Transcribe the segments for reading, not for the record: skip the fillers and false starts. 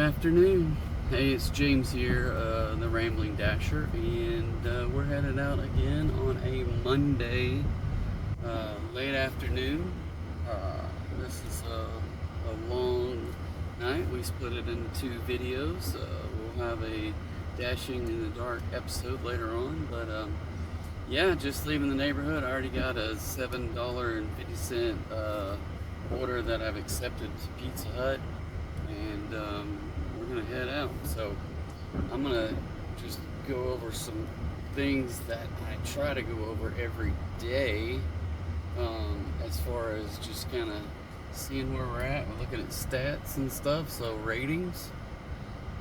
afternoon. Hey, it's James here, the Rambling Dasher, and we're headed out again on a Monday late afternoon. This is a long night. We split it into two videos. We'll have a Dashing in the Dark episode later on, but yeah, just leaving the neighborhood. I already got a $7.50 order that I've accepted to Pizza Hut, and we're gonna head out. So I'm gonna just go over some things that I try to go over every day, as far as just kind of seeing where we're at. We're looking at stats and stuff, so ratings.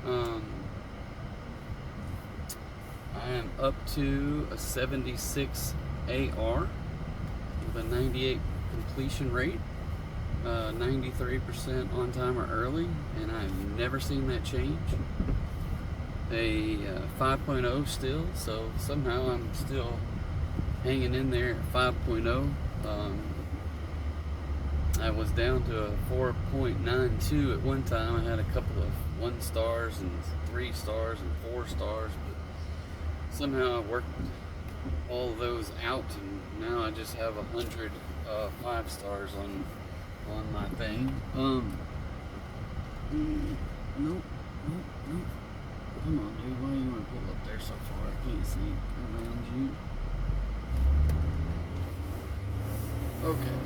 I am up to a 76 AR with a 98 completion rate. 93% on time or early, and I've never seen that change. A 5.0 still, so somehow I'm still hanging in there at 5.0. I was down to a 4.92 at one time. I had a couple of 1 stars and 3 stars and 4 stars, but somehow I worked all of those out, and now I just have 100 5 stars on my thing. Nope. Come on, dude. Why do you want to pull up there so far? I can't see around you. Okay.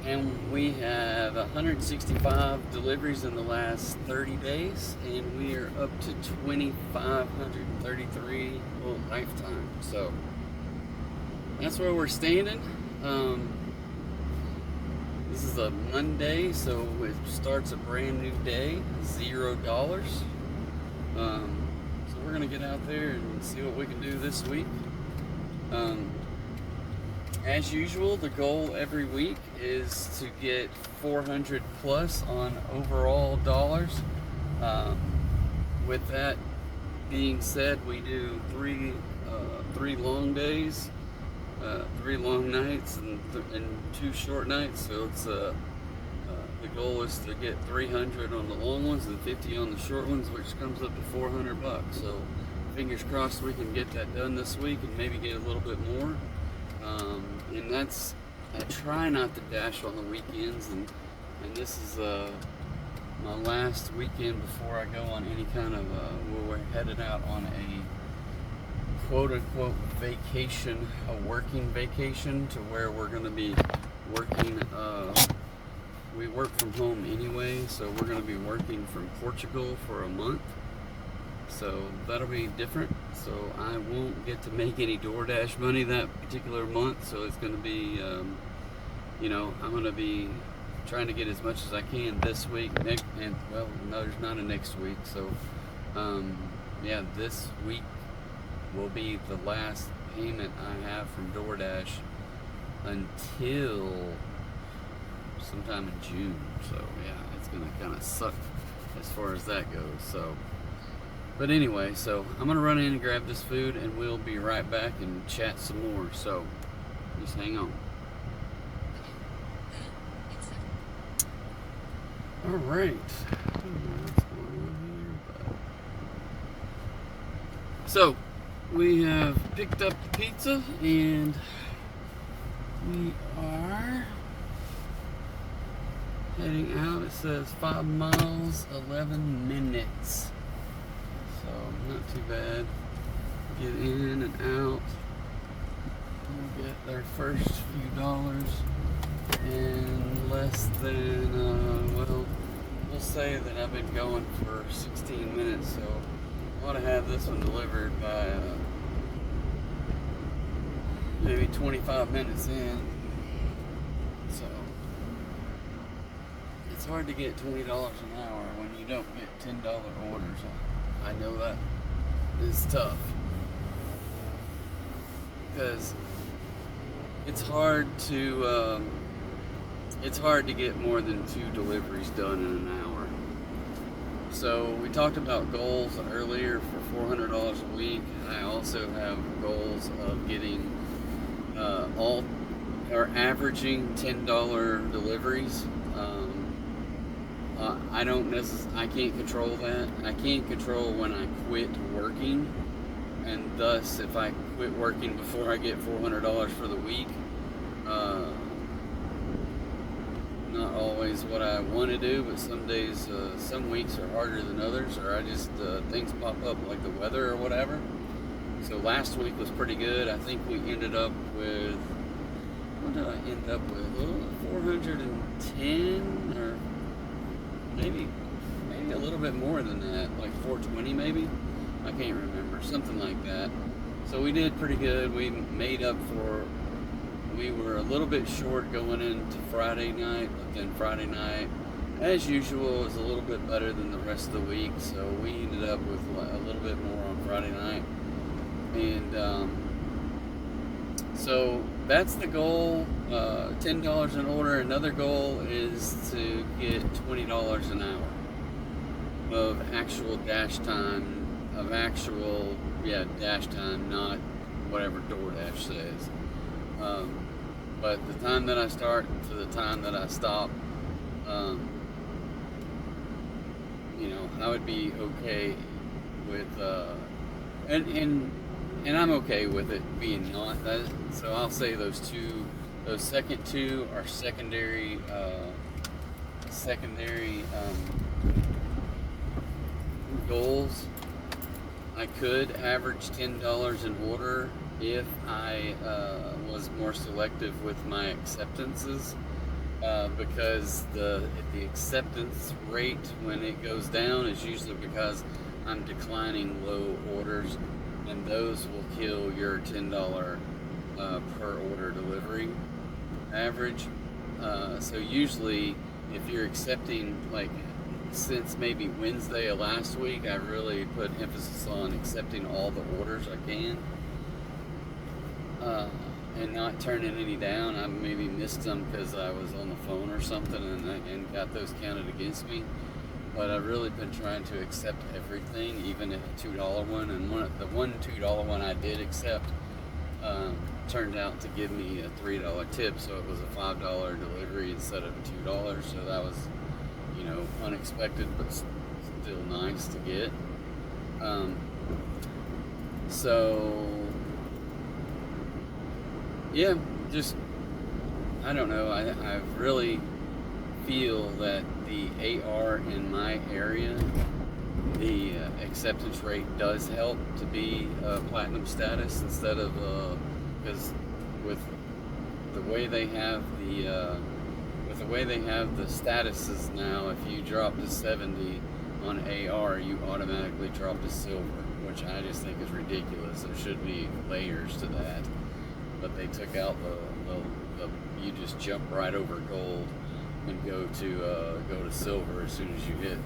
And we have 165 deliveries in the last 30 days, and we are up to 2,533 lifetime. So that's where we're standing. This is a Monday, so it starts a brand new day, $0. So we're gonna get out there and see what we can do this week. As usual, the goal every week is to get 400 plus on overall dollars. With that being said, we do three long days, 3 long nights, and 2 short nights. So it's the goal is to get 300 on the long ones and 50 on the short ones, which comes up to $400. So fingers crossed we can get that done this week and maybe get a little bit more. And that's, I try not to dash on the weekends, and this is my last weekend before I go on any kind of we're headed out on a quote-unquote vacation, a working vacation, to where we're going to be working. We work from home anyway, so we're going to be working from Portugal for a month. So that'll be different. So I won't get to make any DoorDash money that particular month. So it's going to be, I'm going to be trying to get as much as I can this week. No, there's not a next week. So, this week will be the last payment I have from DoorDash until sometime in June. So yeah, it's gonna kind of suck as far as that goes. So, but anyway, so I'm gonna run in and grab this food, and we'll be right back and chat some more. So just hang on. All right. So we have picked up the pizza, and we are heading out. It says 5 miles, 11 minutes. So not too bad. Get in and out. We'll get their first few dollars in less than, we'll say that I've been going for 16 minutes, so I want to have this one delivered by maybe 25 minutes in. So it's hard to get $20 an hour when you don't get $10 orders. I know that is tough, because it's hard to get more than 2 deliveries done in an hour. So we talked about goals earlier for $400 a week. I also have goals of getting averaging $10 deliveries. I can't control that. I can't control when I quit working, and thus if I quit working before I get $400 for the week, not always what I want to do, but some days, some weeks are harder than others, or I just, things pop up like the weather or whatever. So last week was pretty good. I think we ended up with, what did I end up with? 410, or maybe a little bit more than that, like 420 maybe. I can't remember, something like that. So we did pretty good. We made up for, we were a little bit short going into Friday night, but then Friday night, as usual, was a little bit better than the rest of the week. So we ended up with a little bit more on Friday night. And so that's the goal, $10 an order. Another goal is to get $20 an hour of actual dash time, dash time, not whatever DoorDash says. But the time that I start to the time that I stop, I would be okay with, and I'm okay with it being not that. So I'll say those second two are secondary goals. I could average $10 an order if I was more selective with my acceptances, because the acceptance rate when it goes down is usually because I'm declining low orders, and those will kill your $10 per order delivery average. So usually if you're accepting, like since maybe Wednesday of last week, I really put emphasis on accepting all the orders I can, and not turning any down. I maybe missed some because I was on the phone or something, and got those counted against me. But I've really been trying to accept everything, even if a $2 one. And the one $2 one I did accept turned out to give me a $3 tip, so it was a $5 delivery instead of $2. So that was, unexpected, but still nice to get. So yeah, just, I don't know. I really feel that the AR in my area, the acceptance rate does help to be platinum status instead of, because with the way they have the statuses now, if you drop to 70 on AR, you automatically drop to silver, which I just think is ridiculous. There should be layers to that, but they took out the you just jump right over gold and go to silver as soon as you hit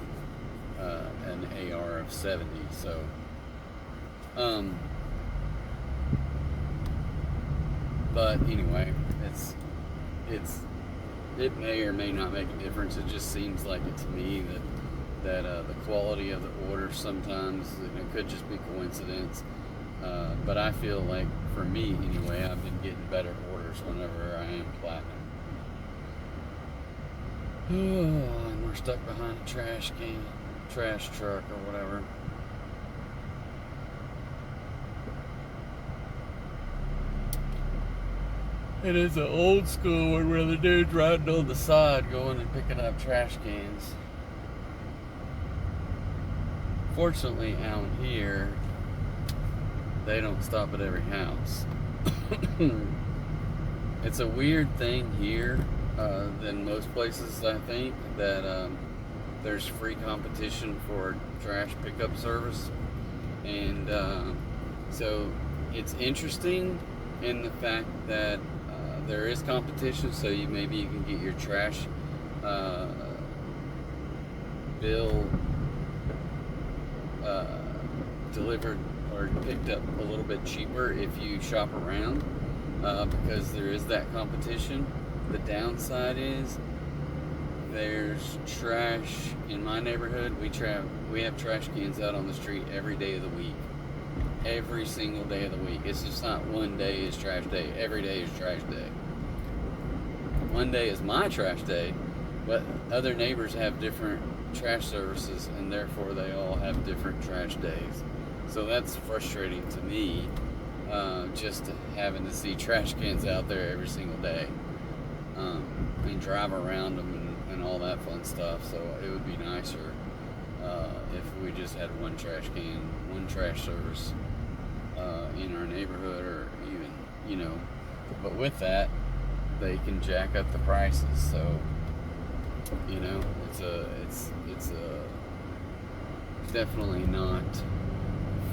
an AR of 70. So but anyway, it may or may not make a difference. It just seems like it to me that the quality of the order sometimes, it could just be coincidence, but I feel like, for me anyway, I've been getting better orders whenever I am platinum. And we're stuck behind a trash truck or whatever. It is an old school one where the dude's riding on the side going and picking up trash cans. Fortunately, out here, they don't stop at every house. It's a weird thing here than most places, I think, that there's free competition for trash pickup service. And so it's interesting in the fact that there is competition, so maybe you can get your trash bill delivered or picked up a little bit cheaper if you shop around, because there is that competition. The downside is there's trash in my neighborhood. We have trash cans out on the street every day of the week. Every single day of the week. It's just not one day is trash day. Every day is trash day. Monday is my trash day, But other neighbors have different trash services, and therefore they all have different trash days. So that's frustrating to me, just having to see trash cans out there every single day, and drive around them and all that fun stuff. So it would be nicer if we just had one trash can, one trash service in our neighborhood, or even, but with that, they can jack up the prices. So, it's definitely not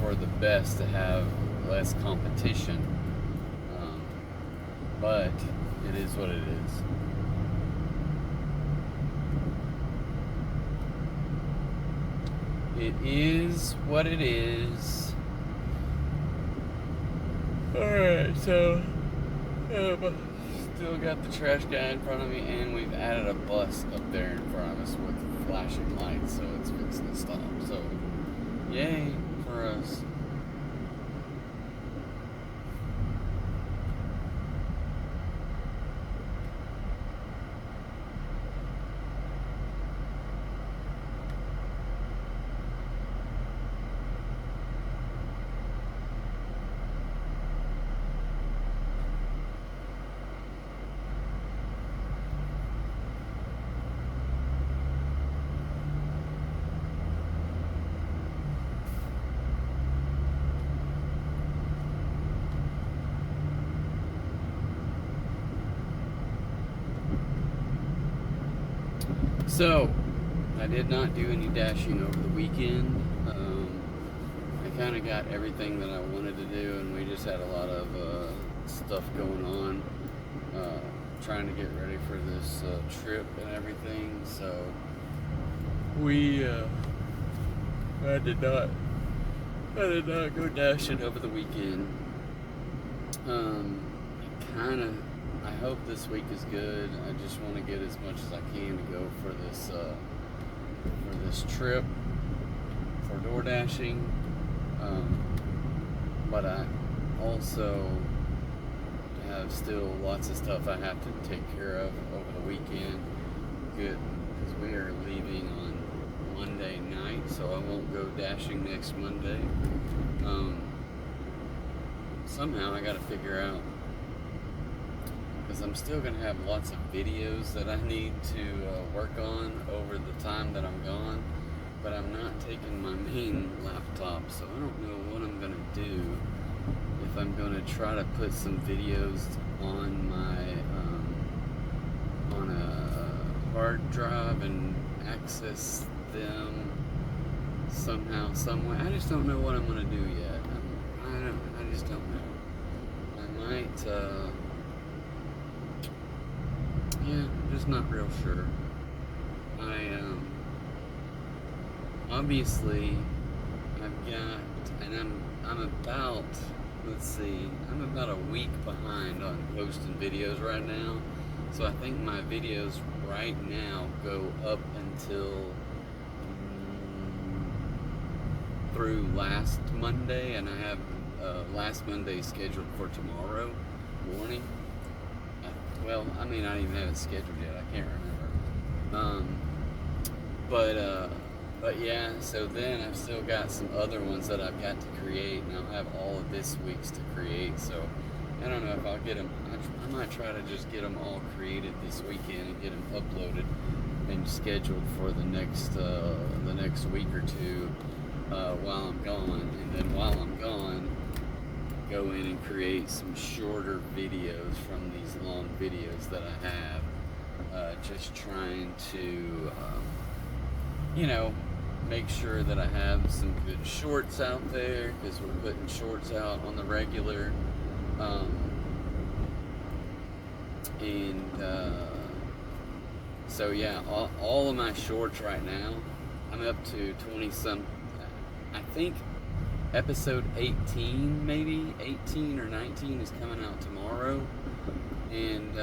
for the best to have less competition, but it is what it is. It is what it is. Alright, so still got the trash guy in front of me, and we've added a bus up there in front of us with flashing lights, so it's fixing to stop. So, yay for us. So, I did not do any dashing over the weekend. I kind of got everything that I wanted to do, and we just had a lot of stuff going on, trying to get ready for this trip and everything. So, I did not go dashing over the weekend. I hope this week is good. I just want to get as much as I can to go for this trip for door dashing. But I also have still lots of stuff I have to take care of over the weekend. Good, because we are leaving on Monday night, so I won't go dashing next Monday. Somehow I got to figure out, because I'm still going to have lots of videos that I need to work on over the time that I'm gone, but I'm not taking my main laptop, so I don't know what I'm going to do. If I'm going to try to put some videos on on a hard drive and access them somehow, some way. I just don't know what I'm going to do yet. I just don't know. I might, I'm just not real sure. Obviously, I've got, and I'm about, I'm about a week behind on posting videos right now. So I think my videos right now go up until through last Monday, and I have last Monday scheduled for tomorrow morning. I don't even have it scheduled yet. I can't remember. But yeah, so then I've still got some other ones that I've got to create, and I'll have all of this week's to create. So I don't know if I'll get them. I might try to just get them all created this weekend and get them uploaded and scheduled for the next week or two while I'm gone. And then while I'm gone, go in and create some shorter videos from these long videos that I have. Just trying to, make sure that I have some good shorts out there, because we're putting shorts out on the regular. So yeah, all of my shorts right now, I'm up to 20 some, I think episode 18, maybe 18 or 19 is coming out tomorrow, and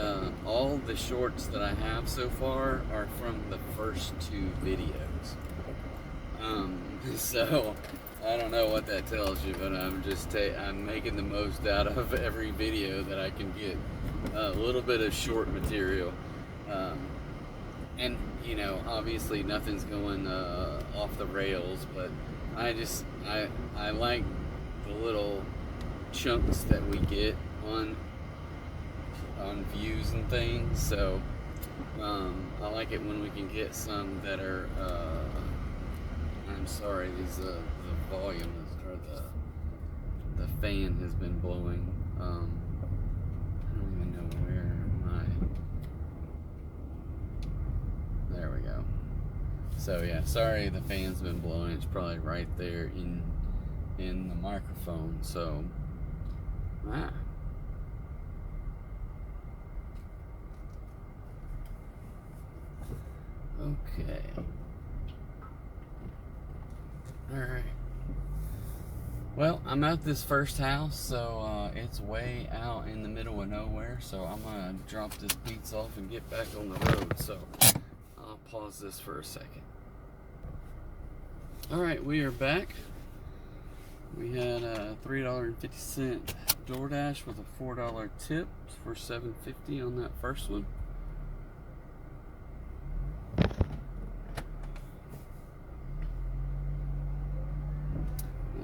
all the shorts that I have so far are from the first 2 videos. So I don't know what that tells you, but I'm making the most out of every video that I can get. A little bit of short material. and you know, obviously nothing's going off the rails, but I like the little chunks that we get on views and things. So I like it when we can get some that are. I'm sorry, the volume is, or the fan has been blowing. I don't even know where there we go. So yeah, sorry the fan's been blowing. It's probably right there in the microphone. So okay. Alright. Well, I'm at this first house, so it's way out in the middle of nowhere, so I'm gonna drop this pizza off and get back on the road. So I'll pause this for a second. Alright, we are back. We had a $3.50 DoorDash with a $4 tip for $7.50 on that first one.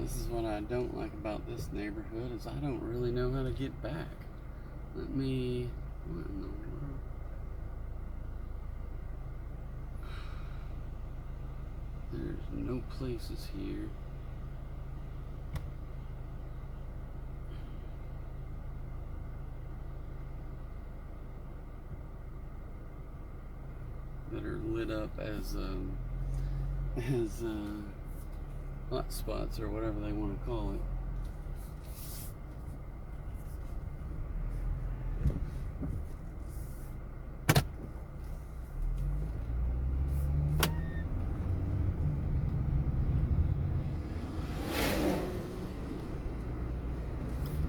This is what I don't like about this neighborhood, is I don't really know how to get back. What in the world? There's no places here. That are lit up as hot spots or whatever they want to call it.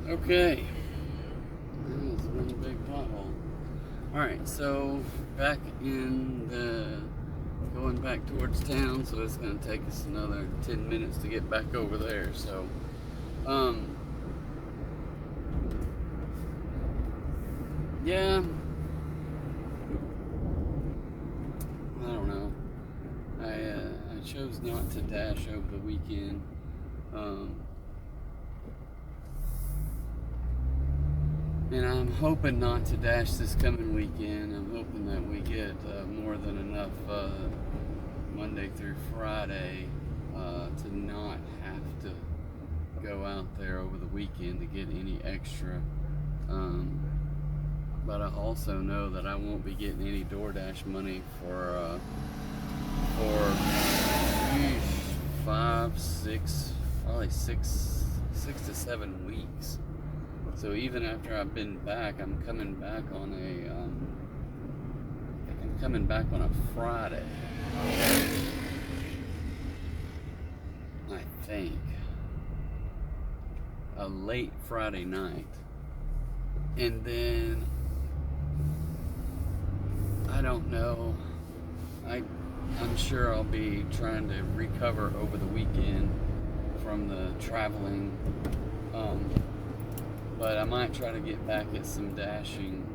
Okay, that was one big pothole. Alright, so back in going back towards town, so it's going to take us another 10 minutes to get back over there. So yeah, I don't know. I chose not to dash over the weekend. And I'm hoping not to dash this coming weekend. I'm hoping that we get more than enough Monday through Friday to not have to go out there over the weekend to get any extra. But I also know that I won't be getting any DoorDash money for 5, 6, probably 6 to 7 weeks. So even after I've been back, I'm coming back on a Friday, I think, a late Friday night, and then I don't know. I'm sure I'll be trying to recover over the weekend from the traveling. But I might try to get back at some dashing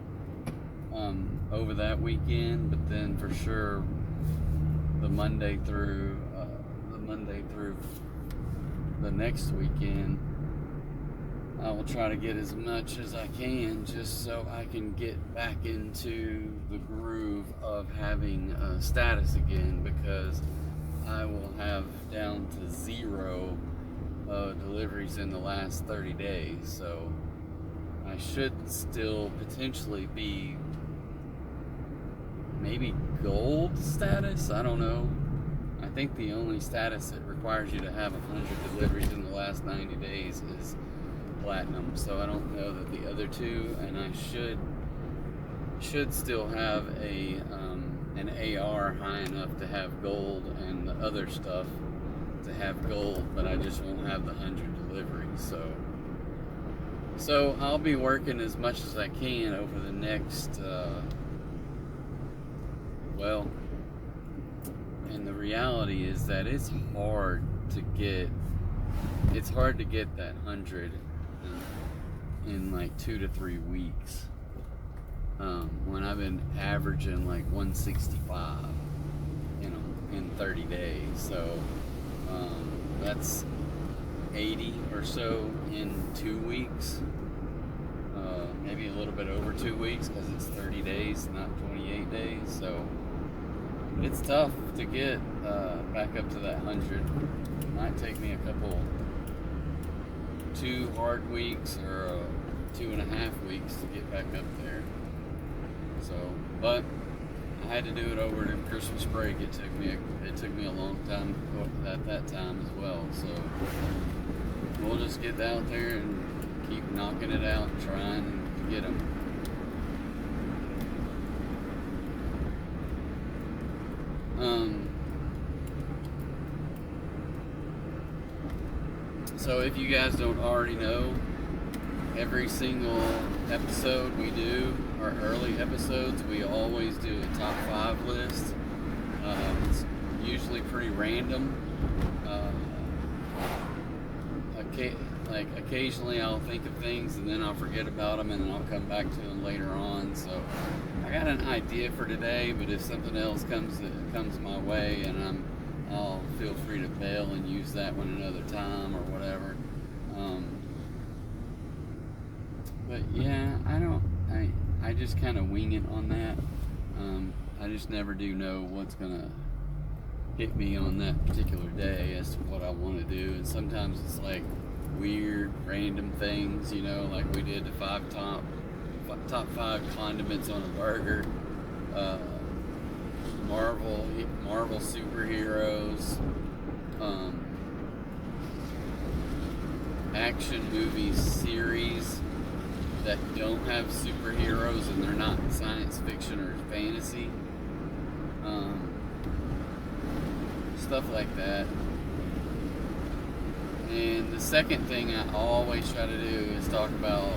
over that weekend. But then for sure, the Monday through the next weekend, I will try to get as much as I can, just so I can get back into the groove of having status again, because I will have down to 0 deliveries in the last 30 days. So I should still potentially be maybe gold status. I don't know. I think the only status that requires you to have 100 deliveries in the last 90 days is platinum. So I don't know that the other two, and I should still have an AR high enough to have gold, and the other stuff to have gold, but I just won't have the 100 deliveries. So I'll be working as much as I can over the next, and the reality is that it's hard to get that 100 in like 2 to 3 weeks. when I've been averaging like 165, in 30 days. So that's 80 or so in 2 weeks, maybe a little bit over 2 weeks, because it's 30 days, not 28 days. So it's tough to get back up to that 100. Might take me a couple, 2 hard weeks or 2.5 weeks to get back up there. So, but I had to do it over in Christmas break. It took me a long time at that time as well. So we'll just get out there and keep knocking it out, trying to get them. So if you guys don't already know, every single episode we do, our early episodes, we always do a top 5 list. It's usually pretty random. Occasionally I'll think of things and then I'll forget about them and then I'll come back to them later on. So I got an idea for today, but if something else comes my way, and I'll feel free to bail and use that one another time or whatever. But yeah, I just kind of wing it on that. I just never do know what's gonna hit me on that particular day as to what I want to do, and sometimes it's like weird random things, like we did the top 5 condiments on a burger, Marvel superheroes, action movie series that don't have superheroes and they're not science fiction or fantasy, stuff like that. And the second thing I always try to do is talk about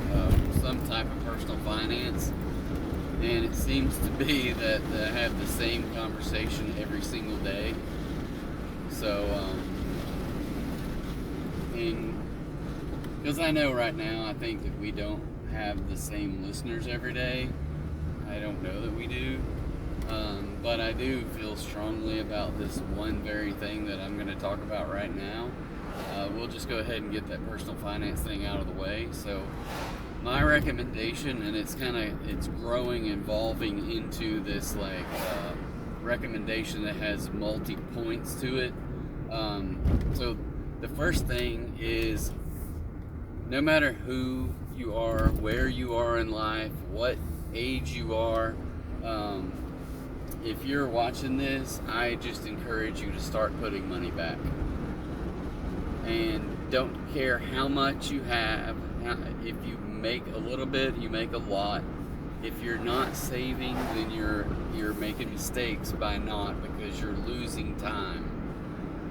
some type of personal finance, and it seems to be that I have the same conversation every single day. So because I know right now, I think that we don't have the same listeners every day. I don't know that we do, but I do feel strongly about this one very thing that I'm going to talk about right now. We'll just go ahead and get that personal finance thing out of the way. So my recommendation, and it's growing, evolving into this recommendation that has multi-points to it. So the first thing is, no matter who you are, where you are in life, what age you are, if you're watching this, I just encourage you to start putting money back. And don't care how much you have. If you make a little bit, you make a lot. If you're not saving, then you're making mistakes by not, because you're losing time.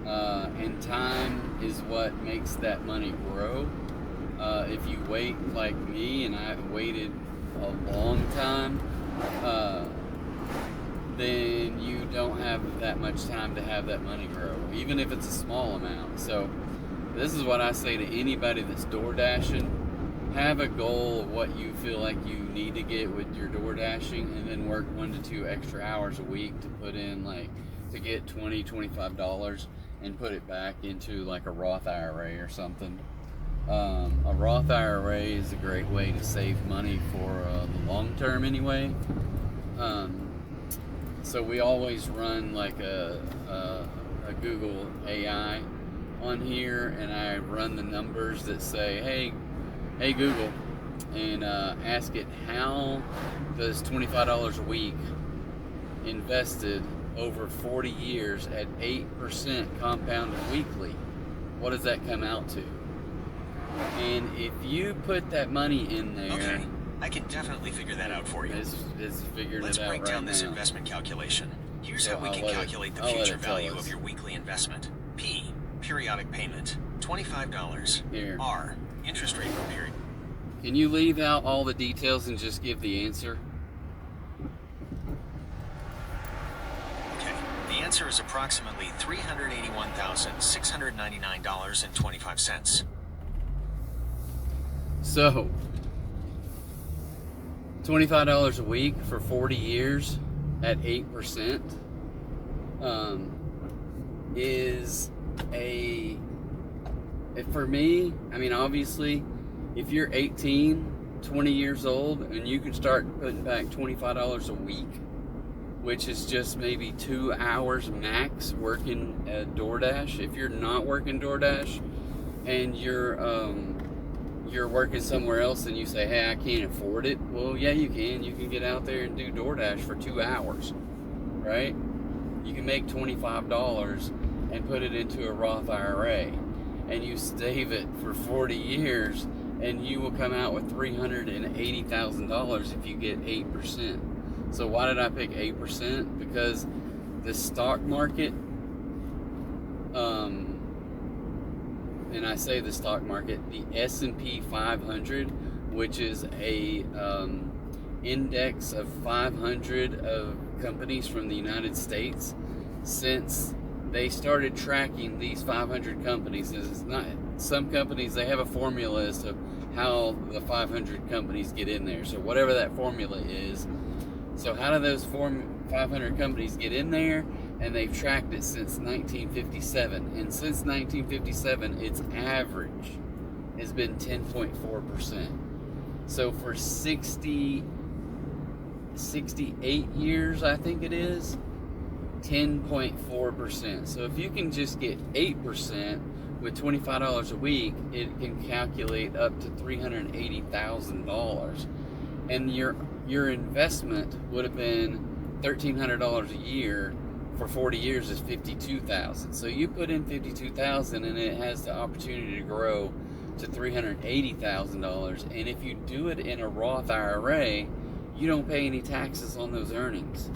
And time is what makes that money grow. If you wait like me, and I waited a long time, then you don't have that much time to have that money grow, even if it's a small amount. So this is what I say to anybody that's door dashing. Have a goal of what you feel like you need to get with your door dashing, and then work 1 to 2 extra hours a week to put in, to get $20, $25 and put it back into a Roth IRA or something. A Roth IRA is a great way to save money for the long term anyway. So we always run a Google AI on here, and I run the numbers that say, hey Google, and ask it, how does $25 a week invested over 40 years at 8% compounded weekly, what does that come out to? And if you put that money in there, okay, I can definitely figure that out for you. It's figuring Let's it out break down right this now. investment calculation. Here's how we can calculate the future value of your weekly investment. P, periodic payment, $25. Here. R, interest rate per period. Can you leave out all the details and just give the answer? Okay, the answer is approximately $381,699.25. So, $25 a week for 40 years at 8% is for me, I mean, obviously, if you're 18, 20 years old, and you can start putting back $25 a week, which is just maybe 2 hours max working at DoorDash. If you're not working DoorDash and you're working somewhere else and you say, hey, I can't afford it, well, yeah, you can. You can get out there and do DoorDash for 2 hours, right? You can make $25 and put it into a Roth IRA, and you save it for 40 years, and you will come out with $380,000 if you get 8%. So why did I pick 8%? Because the stock market, and I say the stock market, the S&P 500, which is a index of 500 of companies from the United States, since they started tracking these 500 companies. It's not, some companies, they have a formula as to how the 500 companies get in there. So whatever that formula is, so how do those 500 companies get in there? And they've tracked it since 1957. And since 1957, its average has been 10.4%. So for 68 years, I think it is, 10.4%. So if you can just get 8% with $25 a week, it can calculate up to $380,000. And your investment would have been $1,300 a year for 40 years is $52,000. So you put in $52,000 and it has the opportunity to grow to $380,000. And if you do it in a Roth IRA, you don't pay any taxes on those earnings.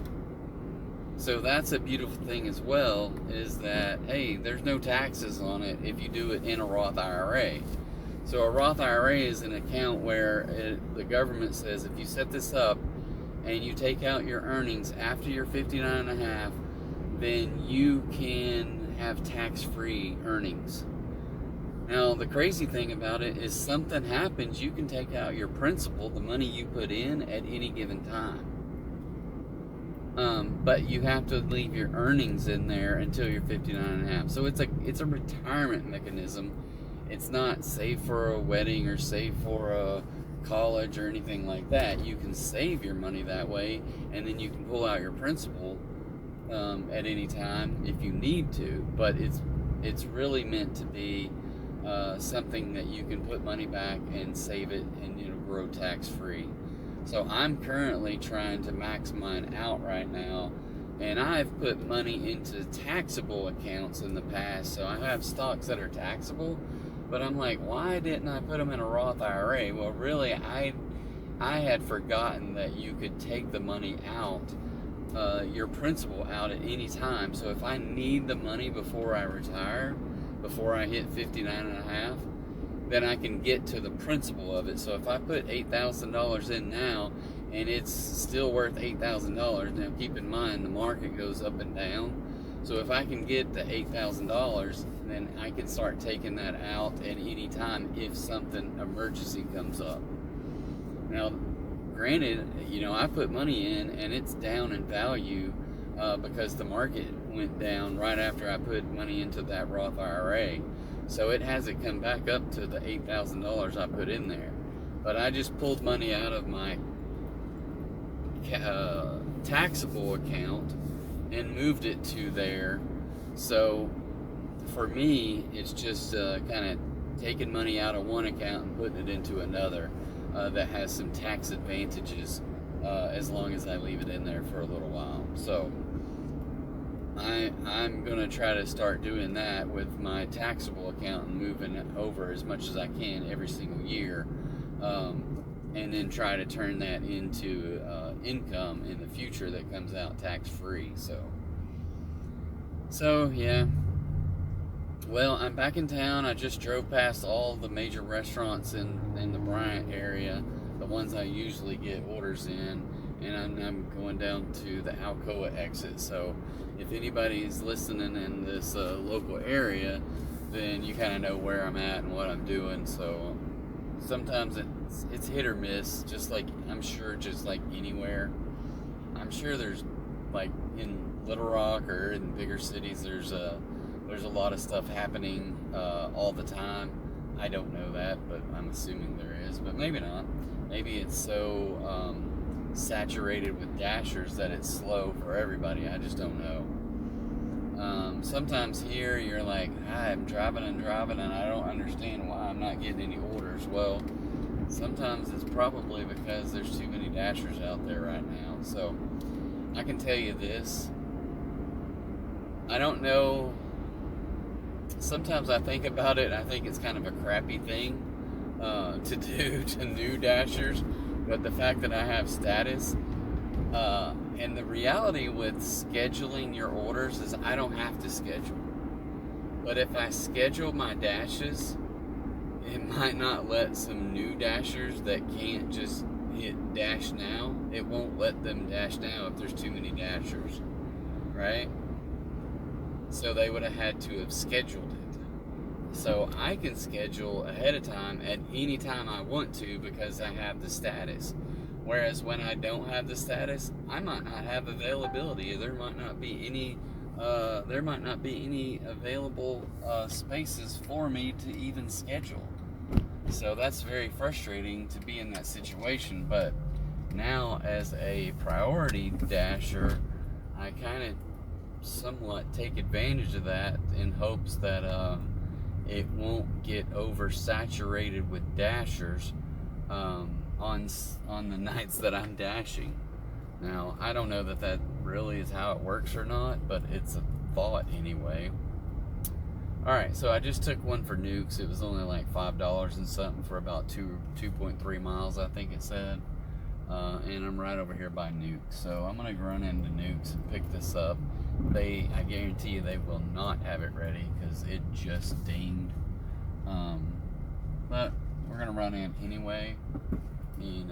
So that's a beautiful thing as well, is that, hey, there's no taxes on it if you do it in a Roth IRA. So a Roth IRA is an account where the government says if you set this up and you take out your earnings after you're 59 and a half, then you can have tax-free earnings. Now, the crazy thing about it is something happens, you can take out your principal, the money you put in, at any given time. But you have to leave your earnings in there until you're 59 and a half. So it's a retirement mechanism. It's not save for a wedding or save for a college or anything like that. You can save your money that way, and then you can pull out your principal at any time if you need to. But it's really meant to be something that you can put money back and save it, and it'll grow tax-free. So I'm currently trying to max mine out right now, and I've put money into taxable accounts in the past. So I have stocks that are taxable, but I'm like, why didn't I put them in a Roth IRA? Well, really, I had forgotten that you could take the money out, your principal out at any time. So if I need the money before I retire, before I hit 59 and a half, then I can get to the principal of it. So if I put $8,000 in now and it's still worth $8,000, now keep in mind the market goes up and down. So if I can get the $8,000, then I can start taking that out at any time if something emergency comes up. Now, granted, I put money in and it's down in value because the market went down right after I put money into that Roth IRA. So it hasn't come back up to the $8,000 I put in there. But I just pulled money out of my taxable account and moved it to there. So for me, it's just kind of taking money out of one account and putting it into another that has some tax advantages as long as I leave it in there for a little while. So I'm going to try to start doing that with my taxable account and moving it over as much as I can every single year, and then try to turn that into income in the future that comes out tax-free. So yeah. Well, I'm back in town. I just drove past all the major restaurants in the Bryant area, the ones I usually get orders in, and I'm going down to the Alcoa exit. So if anybody's listening in this local area, then you kind of know where I'm at and what I'm doing. So sometimes it's hit or miss, just like I'm sure, just like anywhere. I'm sure there's, like in Little Rock or in bigger cities, there's a lot of stuff happening all the time. I don't know that, but I'm assuming there is, but maybe not. Maybe it's so saturated with dashers that it's slow for everybody. I just don't know. Sometimes here you're like, I'm driving and I don't understand why I'm not getting any orders. Well, sometimes it's probably because there's too many dashers out there right now. So I can tell you this, I don't know, sometimes I think about it, I think it's kind of a crappy thing to do to new dashers, but the fact that I have status, and the reality with scheduling your orders is I don't have to schedule. But if I schedule my dashes, it might not let some new dashers that can't just hit dash now, it won't let them dash now if there's too many dashers, right? So they would have had to have scheduled it. So I can schedule ahead of time at any time I want to because I have the status. Whereas when I don't have the status, I might not have availability. There might not be any available spaces for me to even schedule. So that's very frustrating to be in that situation. But now, as a priority dasher, I kind of somewhat take advantage of that in hopes that it won't get oversaturated with dashers on the nights that I'm dashing. Now, I don't know that really is how it works or not, but it's a thought anyway. Alright, so I just took one for Nukes. It was only like $5 and something for about 2.3 miles, I think it said. And I'm right over here by Nukes. So I'm going to run into Nukes and pick this up. I guarantee you they will not have it ready because it just dinged. But we're going to run in anyway and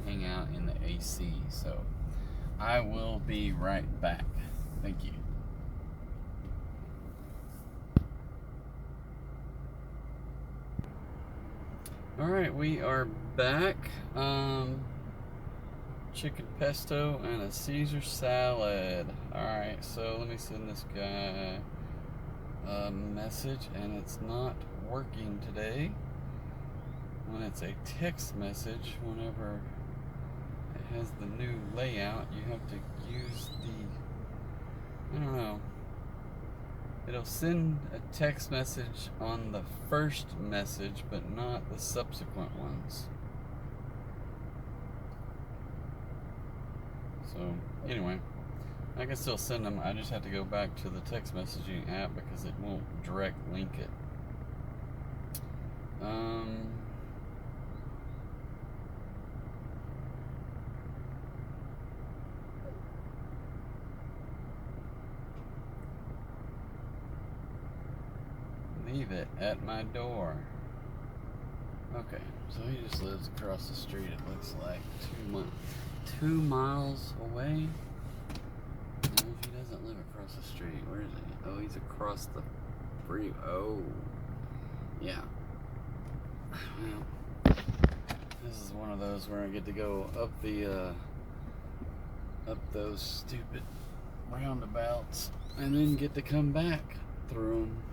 hang out in the AC. So I will be right back. Thank you. Alright, we are back. Chicken pesto and a Caesar salad. Alright, so let me send this guy a message, and it's not working today. When it's a text message, whenever it has the new layout, you have to use I don't know. It'll send a text message on the first message, but not the subsequent ones. So, anyway, I can still send them. I just have to go back to the text messaging app because it won't direct link it. Leave it at my door. Okay, so he just lives across the street, it looks like. 2 miles away? No, he doesn't live across the street. Where is he? Oh, he's across the free. Oh, yeah. Well, this is one of those where I get to go up up those stupid roundabouts and then get to come back through them.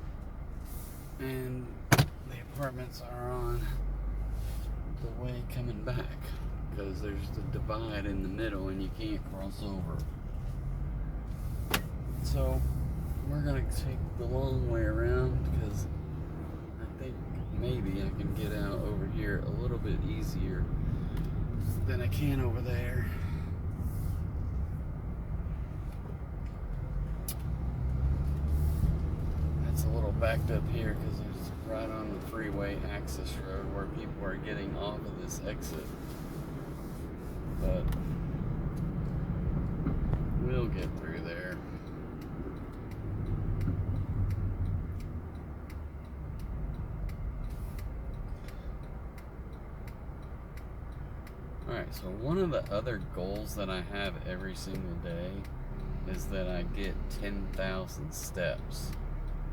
And the apartments are on the way coming back because there's the divide in the middle and you can't cross over. So we're gonna take the long way around because I think maybe I can get out over here a little bit easier than I can over there. It's a little backed up here because it's right on the freeway access road where people are getting off of this exit. But we'll get through there. Alright, so one of the other goals that I have every single day is that I get 10,000 steps.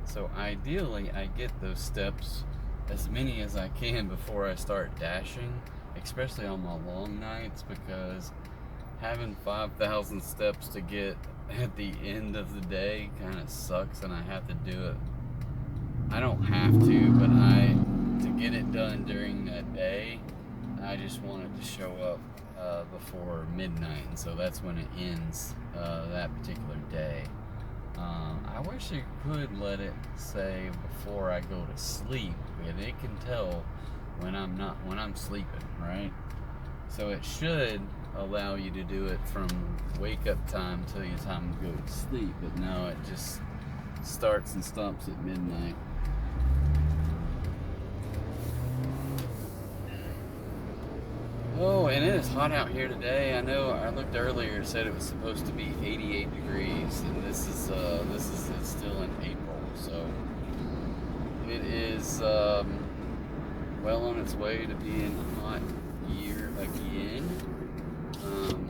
So ideally, I get those steps as many as I can before I start dashing, especially on my long nights, because having 5,000 steps to get at the end of the day kind of sucks, and I have to do it. I don't have to, but to get it done during that day, I just wanted to show up before midnight, and so that's when it ends that particular day. I wish it could let it say before I go to sleep, and it can tell when I'm sleeping, right? So it should allow you to do it from wake up time till your time to go to sleep, but no, it just starts and stops at midnight. Oh, and it is hot out here today. I know I looked earlier, it said it was supposed to be 88 degrees, and it's still in April, so it is well on its way to being a hot year again. I'm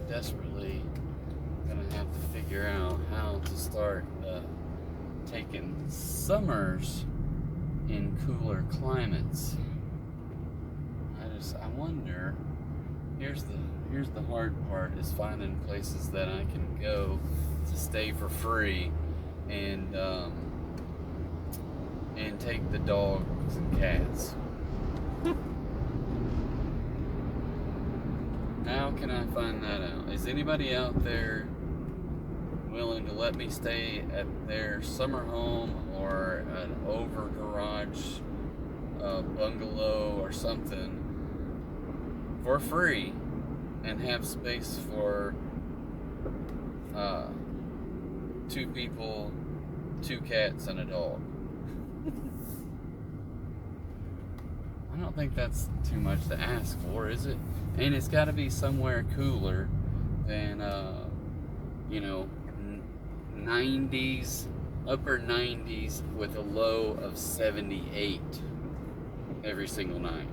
desperately gonna have to figure out how to start taking summers in cooler climates. I wonder. Here's the hard part: is finding places that I can go to stay for free, and take the dogs and cats. How can I find that out? Is anybody out there willing to let me stay at their summer home or an over garage bungalow or something for free and have space for 2 people, 2 cats, and a dog? I don't think that's too much to ask for, is it? And it's got to be somewhere cooler than 90s, upper 90s with a low of 78 every single night.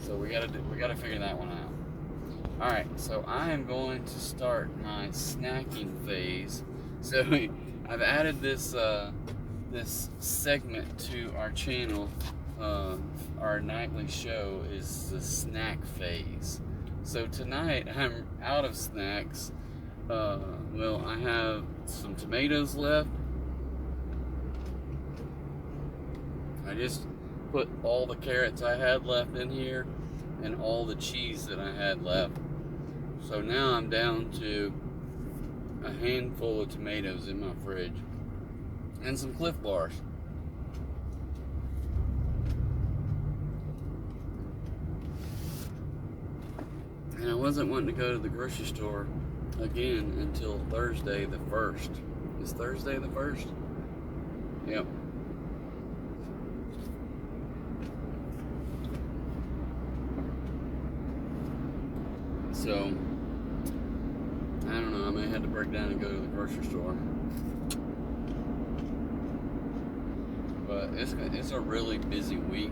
So we gotta figure that one out. All right, so I am going to start my snacking phase. So I've added this segment to our channel. Our nightly show is the snack phase. So tonight I'm out of snacks. Well, I have some tomatoes left. I just put all the carrots I had left in here and all the cheese that I had left. So now I'm down to a handful of tomatoes in my fridge and some Cliff Bars. And I wasn't wanting to go to the grocery store again until Thursday the 1st. Is Thursday the 1st? Yep. So, I don't know, I may have to break down and go to the grocery store. But it's a really busy week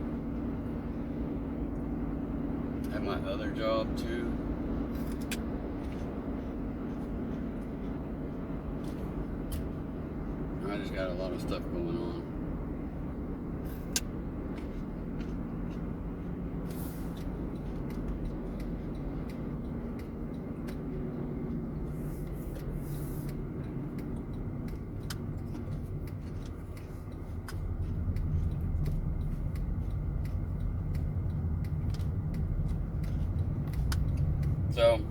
at my other job too. I just got a lot of stuff going on. So,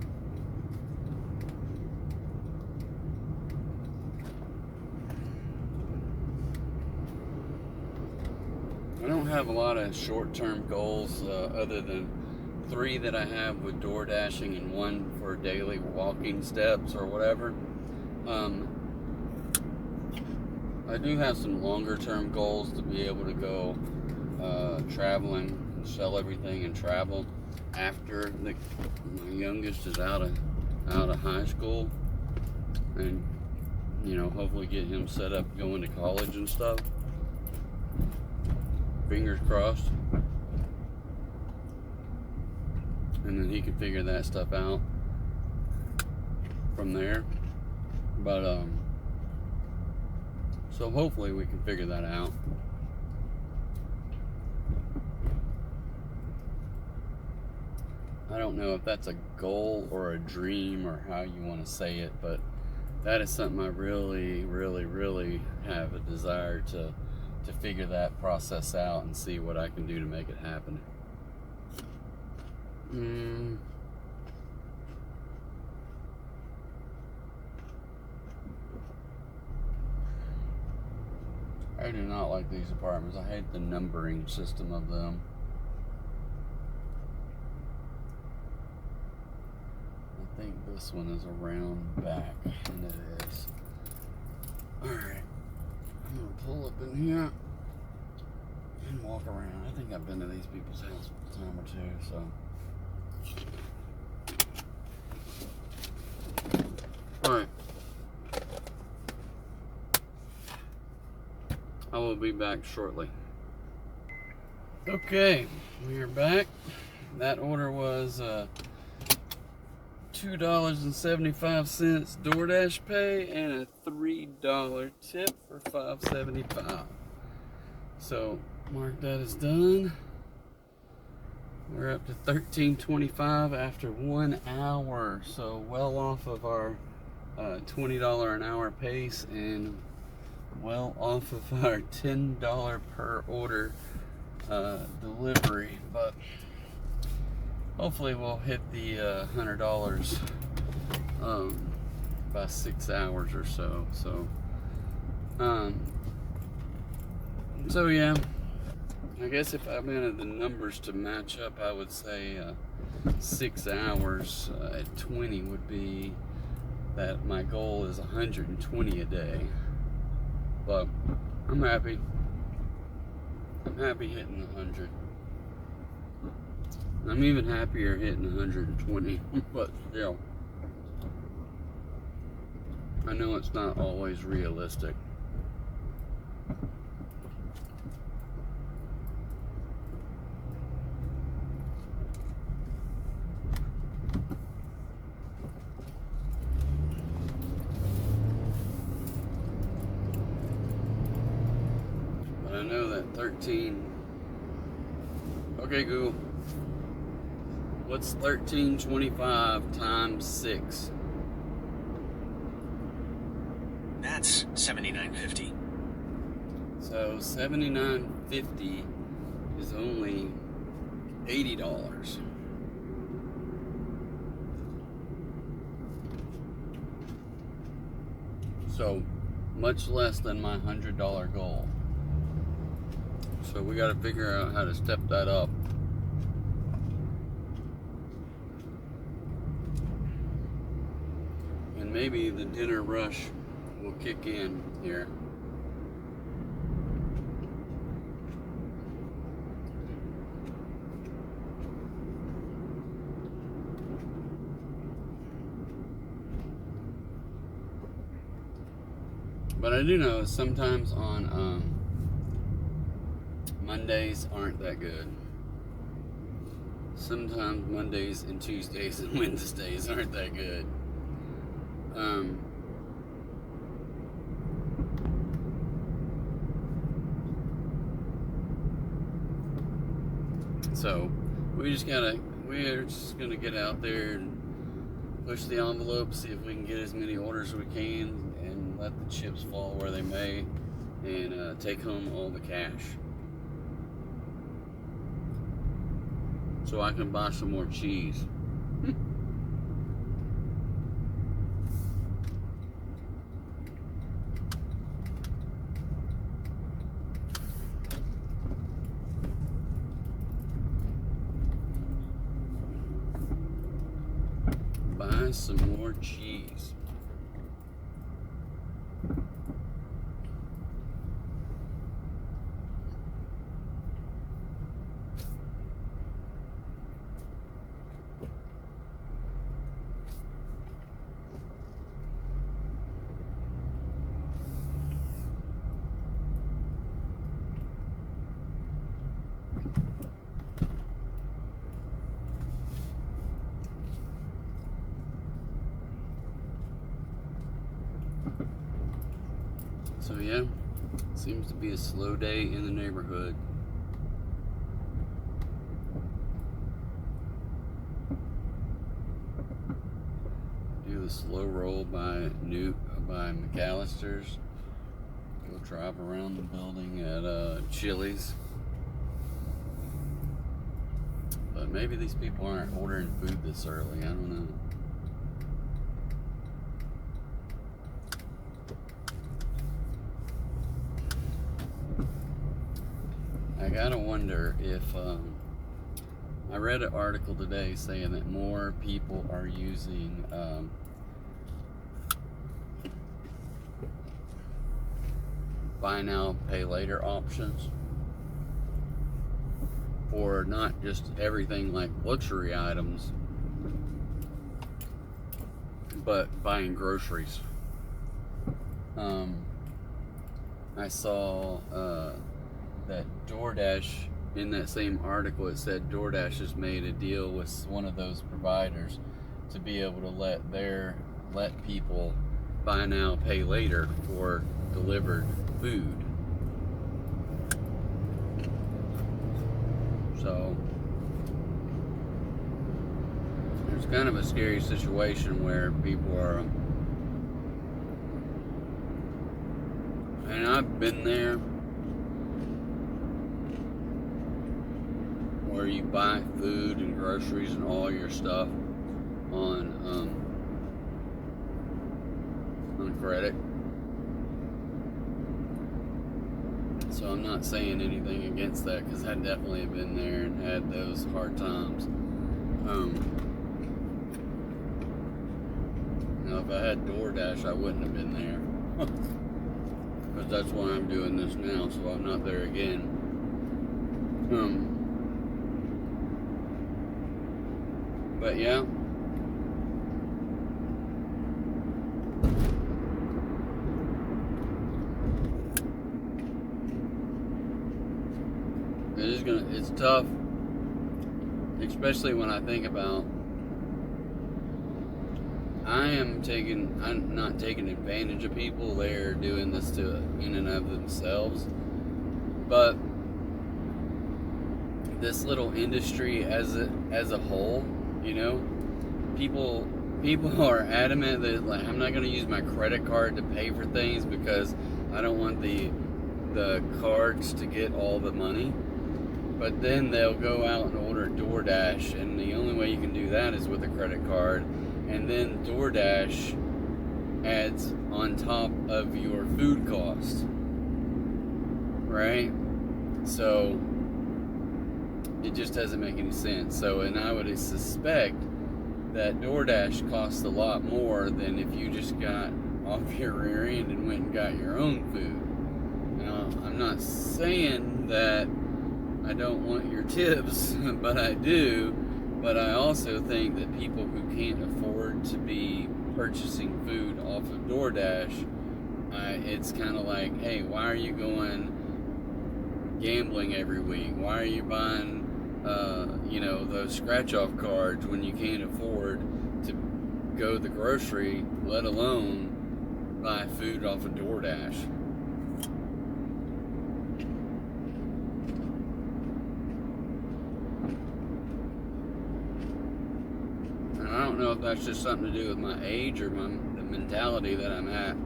I don't have a lot of short-term goals other than 3 that I have with DoorDashing and 1 for daily walking steps or whatever. I do have some longer-term goals to be able to go traveling, sell everything and travel after my youngest is out of high school, and hopefully get him set up going to college and stuff. Fingers crossed. And then he can figure that stuff out from there. But So hopefully we can figure that out. I don't know if that's a goal or a dream or how you want to say it, but that is something I really, really, really have a desire to figure that process out and see what I can do to make it happen. I do not like these apartments. I hate the numbering system of them. I think this one is around back, and it is. Alright, I'm gonna pull up in here and walk around. I think I've been to these people's house a time or two, so. Alright. I will be back shortly. Okay, we are back. That order was $2.75 DoorDash pay and a $3 tip for $5.75. So mark that as done. We're up to $13.25 after 1 hour, so well off of our $20 an hour pace and well off of our $10 per order delivery, but hopefully we'll hit the $100 by 6 hours or so. So yeah, I guess if I wanted the numbers to match up, I would say 6 hours at 20 would be that my goal is 120 a day. But I'm happy. I'm happy hitting 100. I'm even happier hitting 120, but still, I know it's not always realistic. But I know that 13. Okay, Google. What's 1325 times 6? That's $79.50. So $79.50 is only $80. So much less than my $100 goal. So we got to figure out how to step that up. And maybe the dinner rush will kick in here. But I do know sometimes on Mondays aren't that good. Sometimes Mondays and Tuesdays and Wednesdays aren't that good. So we're just gonna get out there and push the envelope, see if we can get as many orders as we can, and let the chips fall where they may, and take home all the cash, so I can buy some more cheese. Buy some more cheese. Seems to be a slow day in the neighborhood. Do the slow roll by McAllister's. Go drive around the building at Chili's. But maybe these people aren't ordering food this early. I don't know. I gotta wonder if I read an article today saying that more people are using buy now, pay later options for not just everything like luxury items, but buying groceries. I saw that DoorDash, in that same article, it said DoorDash has made a deal with one of those providers to be able to let people buy now, pay later for delivered food. So there's kind of a scary situation where people are, and I've been there, where you buy food and groceries and all your stuff on credit. So I'm not saying anything against that, because I definitely have been there and had those hard times. Now, if I had DoorDash, I wouldn't have been there. Because that's why I'm doing this now, so I'm not there again. But yeah. It's tough, especially when I think about I'm not taking advantage of people. They're doing this in and of themselves. But this little industry as a whole, you know, people are adamant that, like, I'm not going to use my credit card to pay for things because I don't want the cards to get all the money. But then they'll go out and order DoorDash, and the only way you can do that is with a credit card. And then DoorDash adds on top of your food cost, right? So it just doesn't make any sense. So, and I would suspect that DoorDash costs a lot more than if you just got off your rear end and went and got your own food. Now, I'm not saying that I don't want your tips, but I do. But I also think that people who can't afford to be purchasing food off of DoorDash, it's kind of like, hey, why are you going gambling every week? Why are you buying, those scratch-off cards when you can't afford to go to the grocery, let alone buy food off of DoorDash? I don't know if that's just something to do with my age or the mentality that I'm at.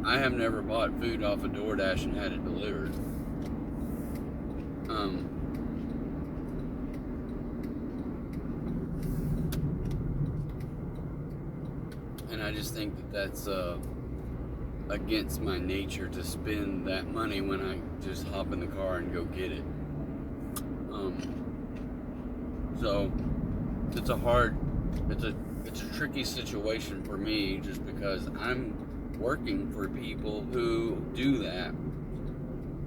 I have never bought food off of DoorDash and had it delivered. And I just think that that's against my nature to spend that money when I just hop in the car and go get it. So it's a tricky situation for me, just because I'm working for people who do that,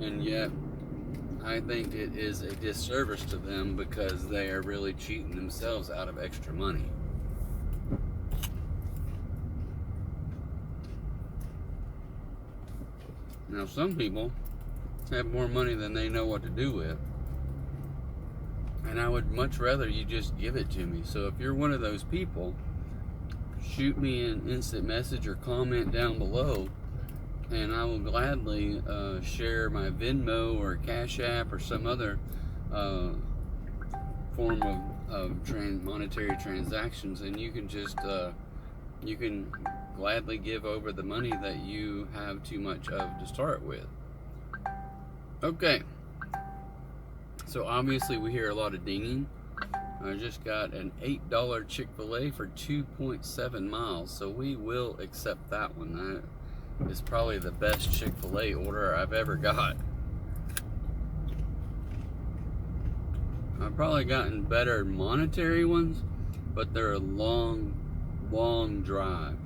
and yet I think it is a disservice to them because they are really cheating themselves out of extra money. Now, some people have more money than they know what to do with, and I would much rather you just give it to me. So if you're one of those people, shoot me an instant message or comment down below and I will gladly share my Venmo or Cash App or some other form of monetary transactions, and you can just you can gladly give over the money that you have too much of to start with. Okay, so obviously we hear a lot of dinging. I just got an $8 Chick-fil-A for 2.7 miles, so we will accept that one. That is probably the best Chick-fil-A order I've ever got. I've probably gotten better monetary ones, but they're a long drive.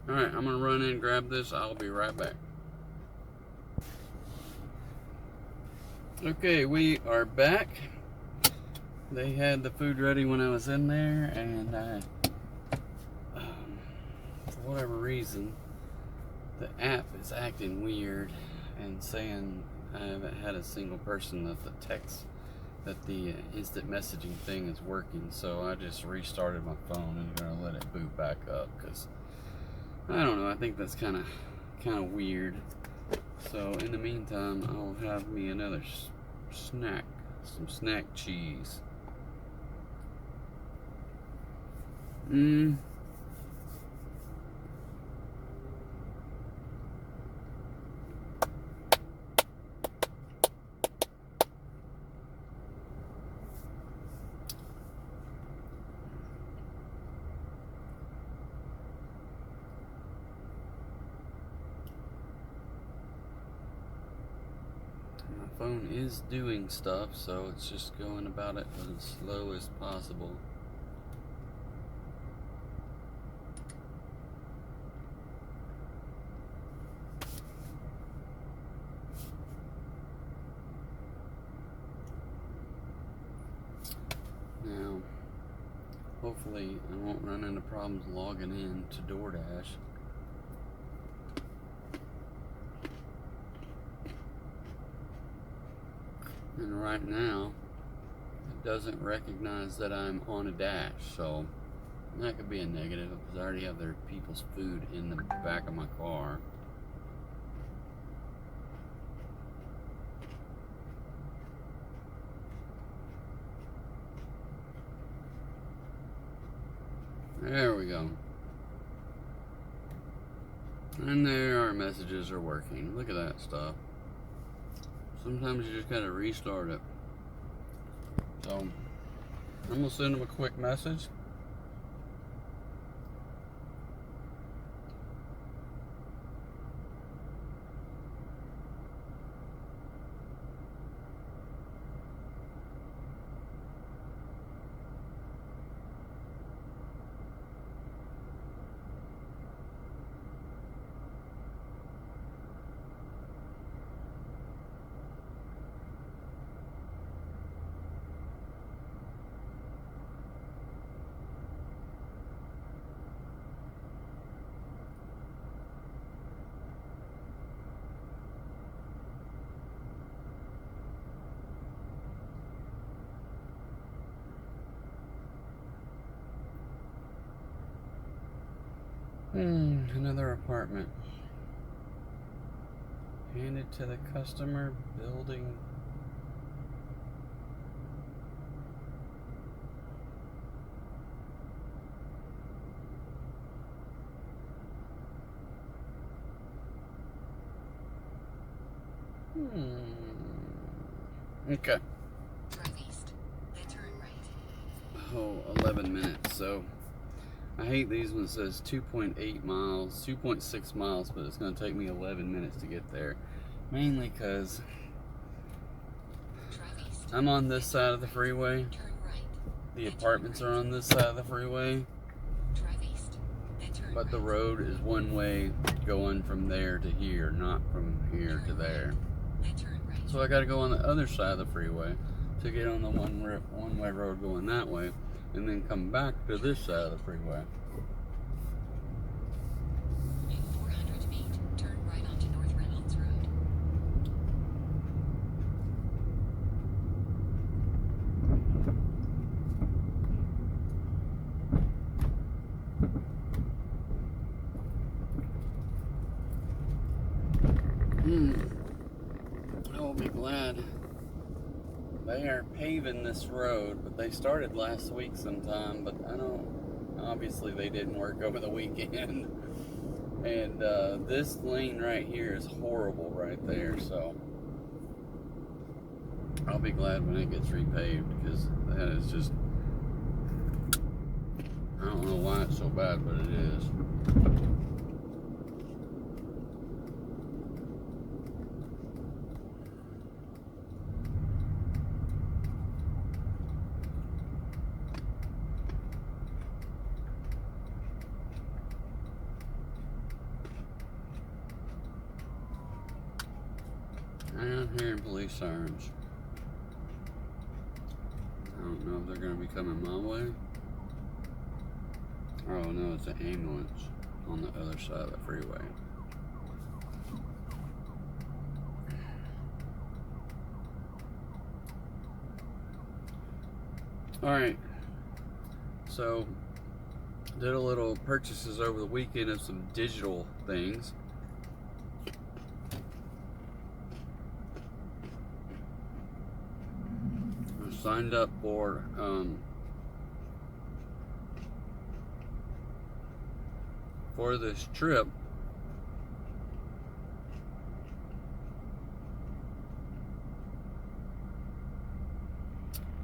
Alright, I'm going to run in and grab this. I'll be right back. Okay, we are back. They had the food ready when I was in there, and for whatever reason, the app is acting weird and saying I haven't had a single person that the instant messaging thing is working. So I just restarted my phone and I'm gonna let it boot back up because I don't know. I think that's kind of weird. So in the meantime, I'll have me another snack, some snack cheese. My phone is doing stuff, so it's just going about it as slow as possible. Now, hopefully I won't run into problems logging in to DoorDash. And right now, it doesn't recognize that I'm on a dash, so that could be a negative because I already have their people's food in the back of my car. There we go. And there our messages are working. Look at that stuff. Sometimes you just gotta restart it. So I'm gonna send them a quick message. Another apartment. Handed to the customer, building. Okay. Drive east, then turn right. Oh, 11 minutes. So I hate these ones. It says 2.8 miles, 2.6 miles, but it's going to take me 11 minutes to get there. Mainly because I'm on this side of the freeway. Turn right. The apartments are on this side of the freeway. Drive east, then turn but the road is one way going from there to here, not from here to there. Then turn right. So I got to go on the other side of the freeway to get on the one-way road going that way, and then come back to this side of the freeway. In 400 feet, turn right onto North Reynolds Road. I'll be glad. They are paving this road, but they started last week sometime, but I don't, obviously they didn't work over the weekend. And this lane right here is horrible right there, so I'll be glad when it gets repaved, because that is just, I don't know why it's so bad, but it is. I'm hearing police sirens. I don't know if they're going to be coming my way. Oh no, it's an ambulance on the other side of the freeway. Alright, so did a little purchases over the weekend of some digital things. Signed up for this trip.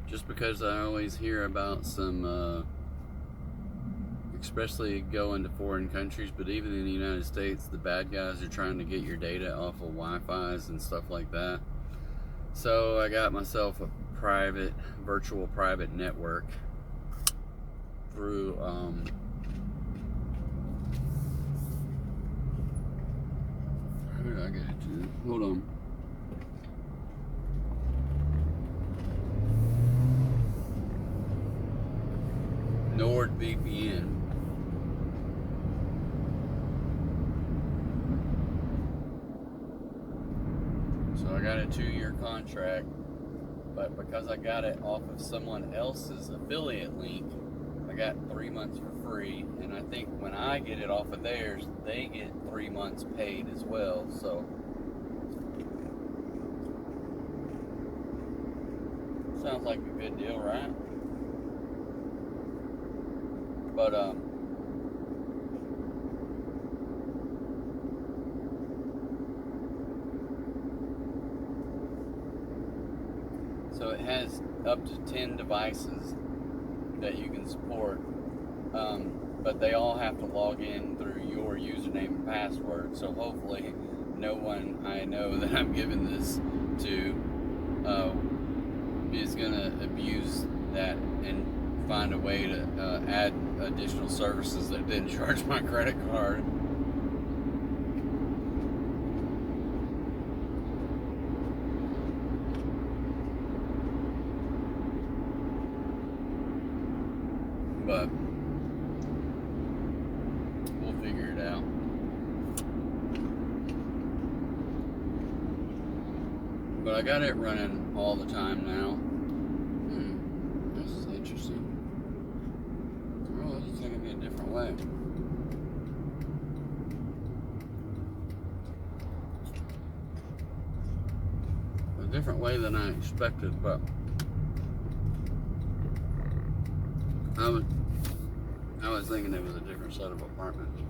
Just because I always hear about some, especially going to foreign countries, but even in the United States, the bad guys are trying to get your data off of Wi-Fi's and stuff like that. So I got myself a virtual private network through who did I get it to? Hold on. NordVPN. So I got a 2-year contract. But because I got it off of someone else's affiliate link, I got 3 months for free. And I think when I get it off of theirs, they get 3 months paid as well. So sounds like a good deal, right? But so it has up to 10 devices that you can support, but they all have to log in through your username and password. So hopefully no one I know that I'm giving this to is going to abuse that and find a way to add additional services that didn't charge my credit card. But we'll figure it out. But I got it running all the time now. This is interesting. Oh, this is taking me a different way. A different way than I expected, but I was thinking it was a different set of apartments.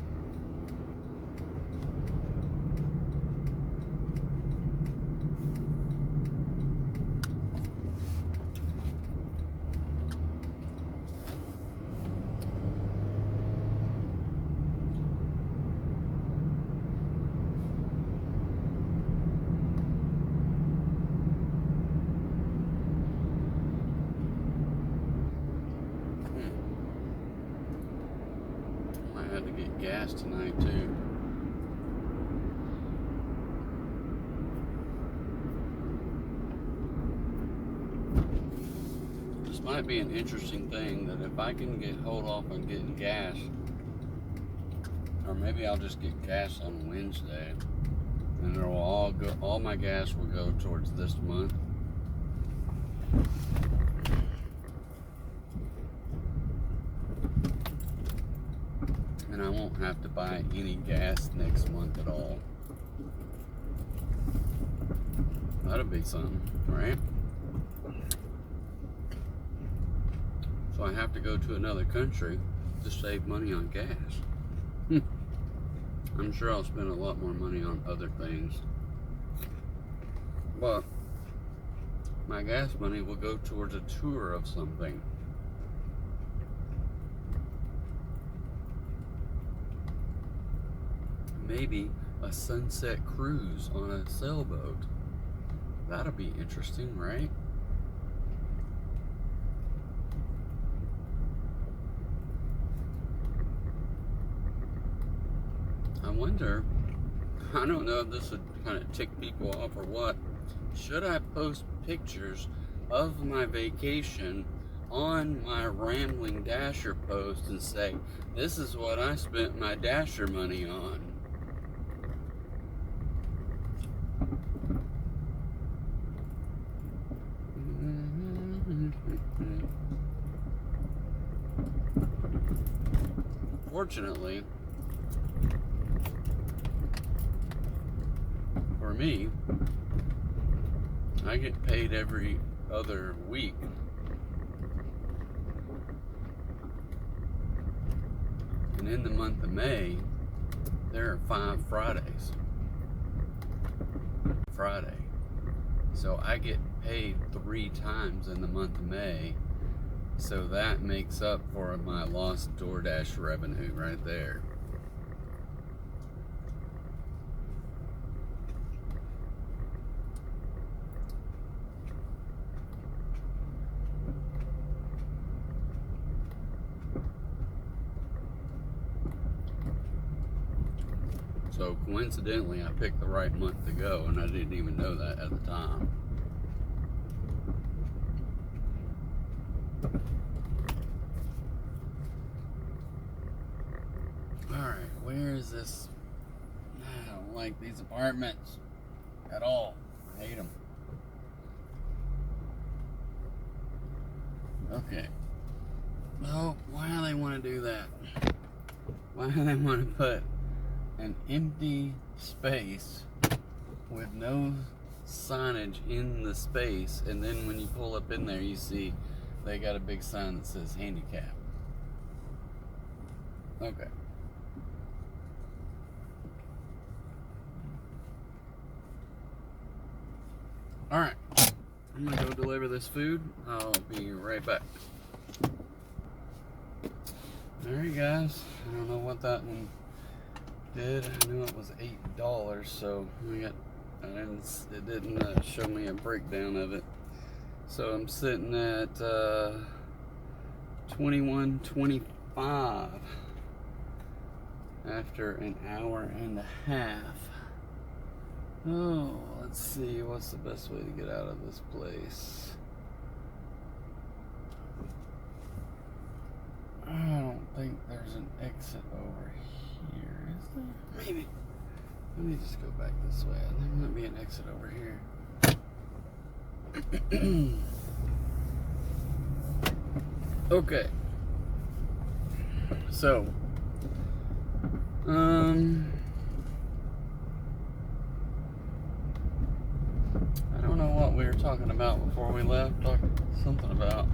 gas tonight too. This might be an interesting thing, that if I can hold off on getting gas, or maybe I'll just get gas on Wednesday, and it will all my gas will go towards this month. And I won't have to buy any gas next month at all. That'll be something, right? So I have to go to another country to save money on gas. I'm sure I'll spend a lot more money on other things. But my gas money will go towards a tour of something. Maybe a sunset cruise on a sailboat. That'll be interesting, right? I wonder, I don't know if this would kind of tick people off or what. Should I post pictures of my vacation on my Rambling Dasher post and say, this is what I spent my Dasher money on? Fortunately, for me, I get paid every other week. And in the month of May, there are 5 Fridays. Friday. So I get paid 3 times in the month of May. So that makes up for my lost DoorDash revenue right there. So coincidentally, I picked the right month to go, and I didn't even know that at the time. Alright, where is this? I don't like these apartments at all. I hate them. Okay. Well, why do they want to do that? Why do they want to put an empty space with no signage in the space, and then when you pull up in there, you see they got a big sign that says handicap? Okay. Alright, I'm gonna go deliver this food. I'll be right back. Alright guys, I don't know what that one did. I knew it was $8, so we got, it didn't show me a breakdown of it. So I'm sitting at $21.25 after an hour and a half. Oh, let's see, what's the best way to get out of this place? I don't think there's an exit over here, is there? Maybe. Let me just go back this way. There might be an exit over here. Okay. So, I don't know what we were talking about before we left. Talking something about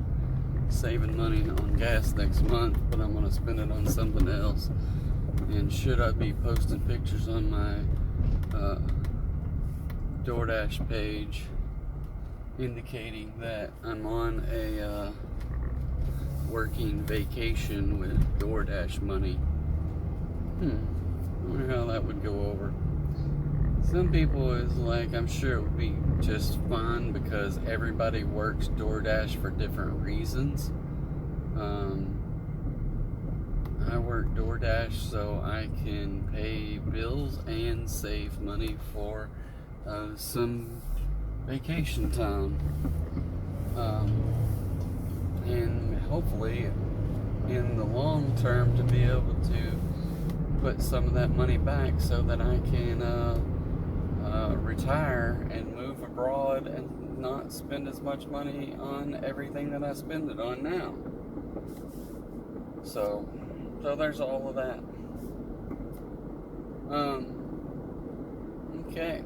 saving money on gas next month, but I'm going to spend it on something else. And should I be posting pictures on my DoorDash page indicating that I'm on a working vacation with DoorDash money? I wonder how that would go over. Some people is like, I'm sure it would be just fine because everybody works DoorDash for different reasons. I work DoorDash so I can pay bills and save money for some vacation time. And hopefully in the long term to be able to put some of that money back so that I can retire and move abroad and not spend as much money on everything that I spend it on now. So there's all of that. Okay.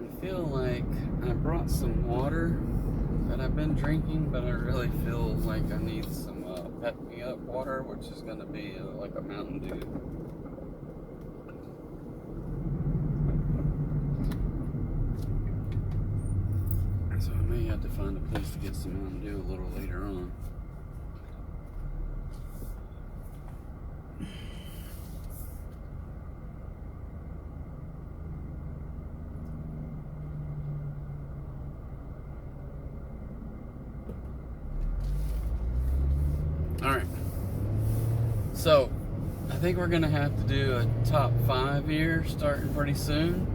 I feel like I brought some water that I've been drinking, but I really feel like I need some pep me up water, which is going to be like a Mountain Dew. So I may have to find a place to get some Mountain Dew a little later on. Alright, so I think we're going to have to do a top 5 here starting pretty soon.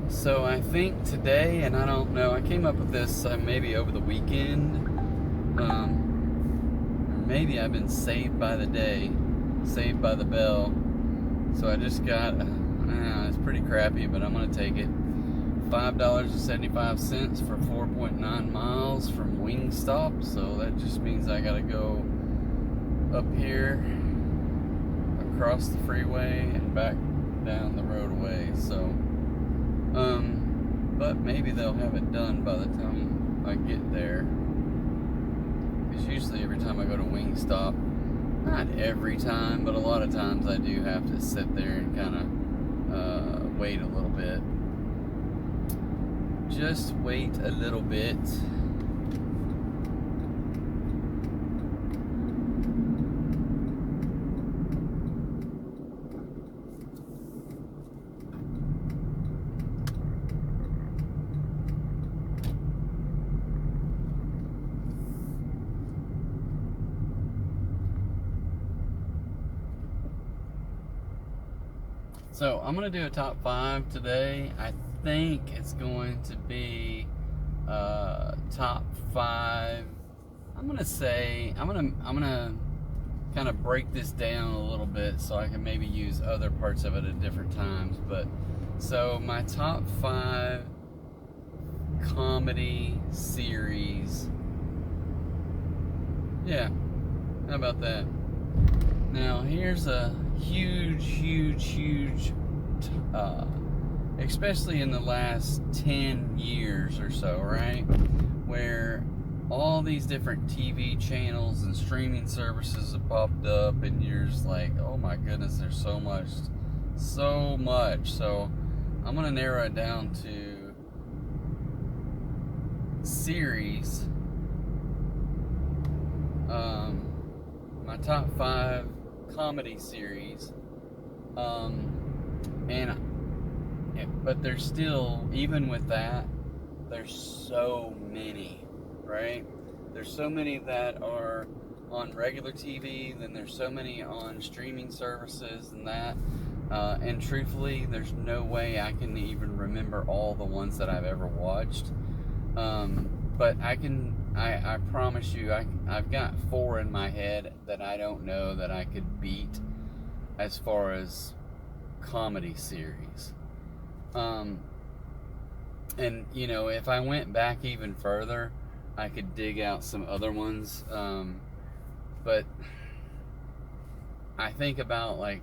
So I think today, and I don't know, I came up with this maybe over the weekend, or maybe I've been saved by the day, saved by the bell. So I just got, it's pretty crappy, but I'm going to take it. $5.75 for 4.9 miles from Wingstop. So that just means I got to go up here, across the freeway, and back down the roadway. So, but maybe they'll have it done by the time I get there. Because usually every time I go to Wingstop, not every time, but a lot of times I do have to sit there and kind of wait a little bit. Just wait a little bit. So I'm going to do a top 5 today. I think it's going to be top 5. I'm going to kind of break this down a little bit so I can maybe use other parts of it at different times. But so my top 5 comedy series. Yeah, how about that? Now here's a huge, especially in the last 10 years or so, right? Where all these different TV channels and streaming services have popped up, and you're just like, oh my goodness, there's so much. So I'm gonna narrow it down to series. My top 5 comedy series, but there's still, even with that, there's so many, right? There's so many that are on regular TV, then there's so many on streaming services and that, and truthfully, there's no way I can even remember all the ones that I've ever watched, but I promise you, I've got 4 in my head that I don't know that I could beat as far as comedy series. And you know, if I went back even further, I could dig out some other ones. But I think about, like,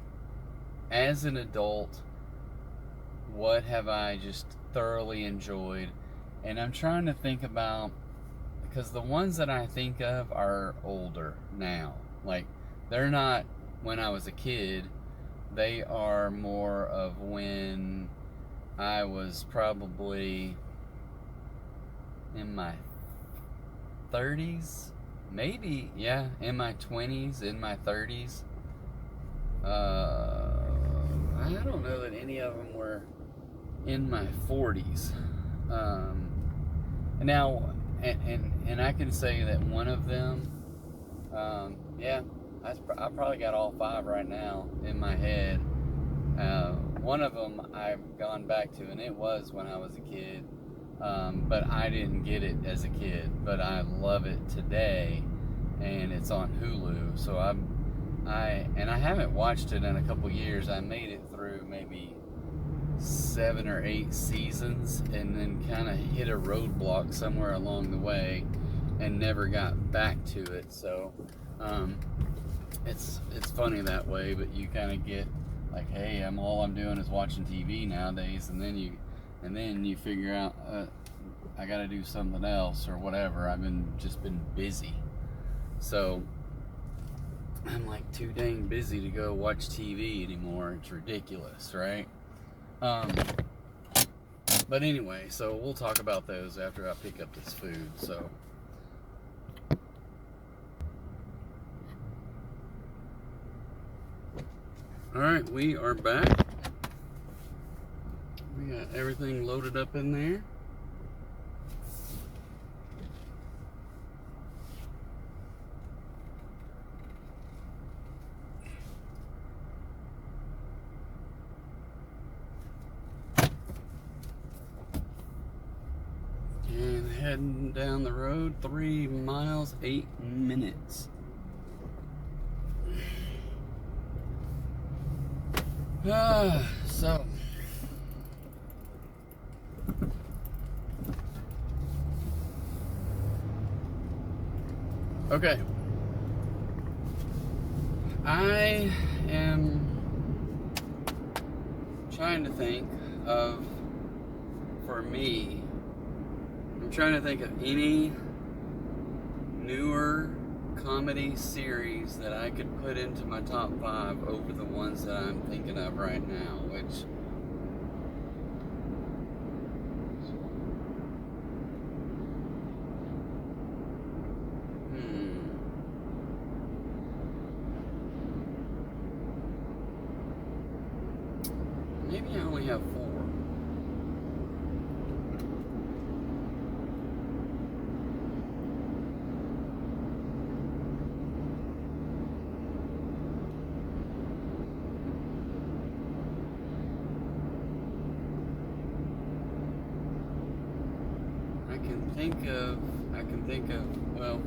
as an adult, what have I just thoroughly enjoyed? And I'm trying to think about, because the ones that I think of are older now. Like, they're not when I was a kid. They are more of when I was probably in my 30s. Maybe, yeah, in my 20s, in my 30s. I don't know that any of them were in my 40s. Now, and I can say that one of them, yeah, I probably got all 5 right now in my head. One of them I've gone back to, and it was when I was a kid, but I didn't get it as a kid. But I love it today, and it's on Hulu. So I haven't watched it in a couple years. I made it through maybe 7 or 8 seasons, and then kind of hit a roadblock somewhere along the way, and never got back to it. So it's funny that way, but you kind of get like, hey, all I'm doing is watching TV nowadays, and then you figure out I got to do something else or whatever. I've just been busy, so I'm like too dang busy to go watch TV anymore. It's ridiculous, right? But anyway, so we'll talk about those after I pick up this food. So. Alright, we are back. We got everything loaded up in there. And heading down the road, 3 miles, 8 minutes. So okay, I am trying to think of, for me, I'm trying to think of any newer comedy series that I could put into my top 5 over the ones that I'm thinking of right now, which maybe I only have 4. I can think of, well,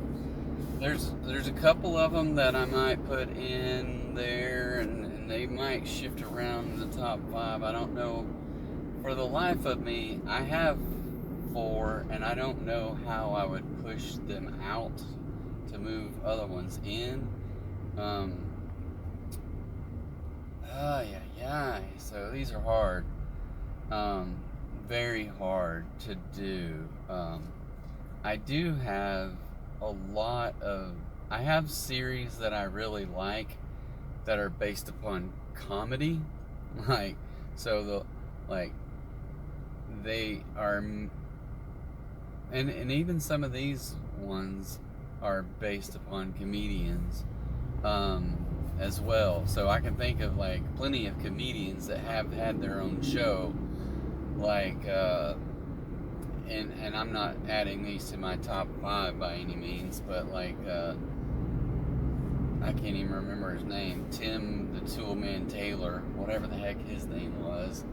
there's a couple of them that I might put in there, and they might shift around in the top 5. I don't know. For the life of me, I have 4, and I don't know how I would push them out to move other ones in. Yeah. So these are hard. Very hard to do. I do have I have series that I really like that are based upon comedy, they are, and even some of these ones are based upon comedians as well. So I can think of like plenty of comedians that have had their own show, like and I'm not adding these to my top 5 by any means, but like I can't even remember his name, Tim the Toolman Taylor, whatever the heck his name was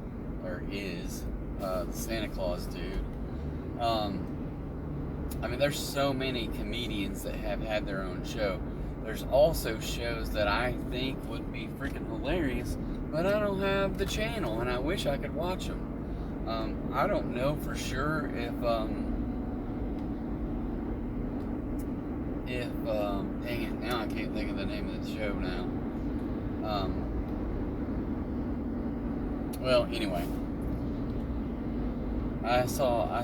or is, the Santa Claus dude. I mean, there's so many comedians that have had their own show. There's also shows that I think would be freaking hilarious, but I don't have the channel, and I wish I could watch them. I don't know for sure if dang it, now I can't think of the name of the show now. Well, anyway, I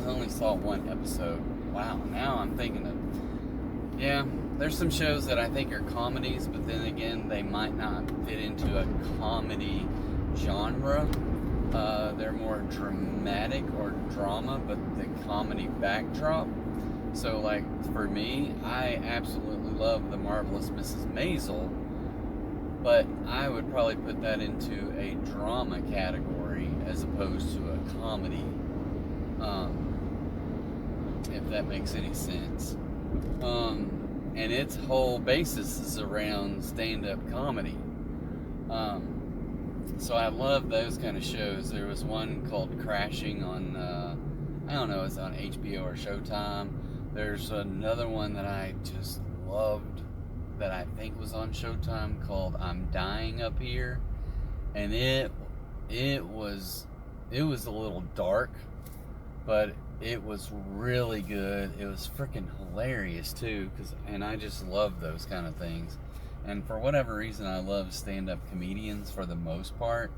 only saw 1 episode. Wow, now I'm thinking of, yeah, there's some shows that I think are comedies, but then again, they might not fit into a comedy genre. They're more dramatic or drama, but the comedy backdrop. So, like, for me, I absolutely love The Marvelous Mrs. Maisel, but I would probably put that into a drama category as opposed to a comedy, if that makes any sense. and its whole basis is around stand-up comedy. So I love those kind of shows. There was one called Crashing on, I don't know, it's on HBO or Showtime. There's another one that I just loved that I think was on Showtime called I'm Dying Up Here, and it was a little dark, but it was really good. It was freaking hilarious too, and I just love those kind of things. And for whatever reason, I love stand-up comedians for the most part.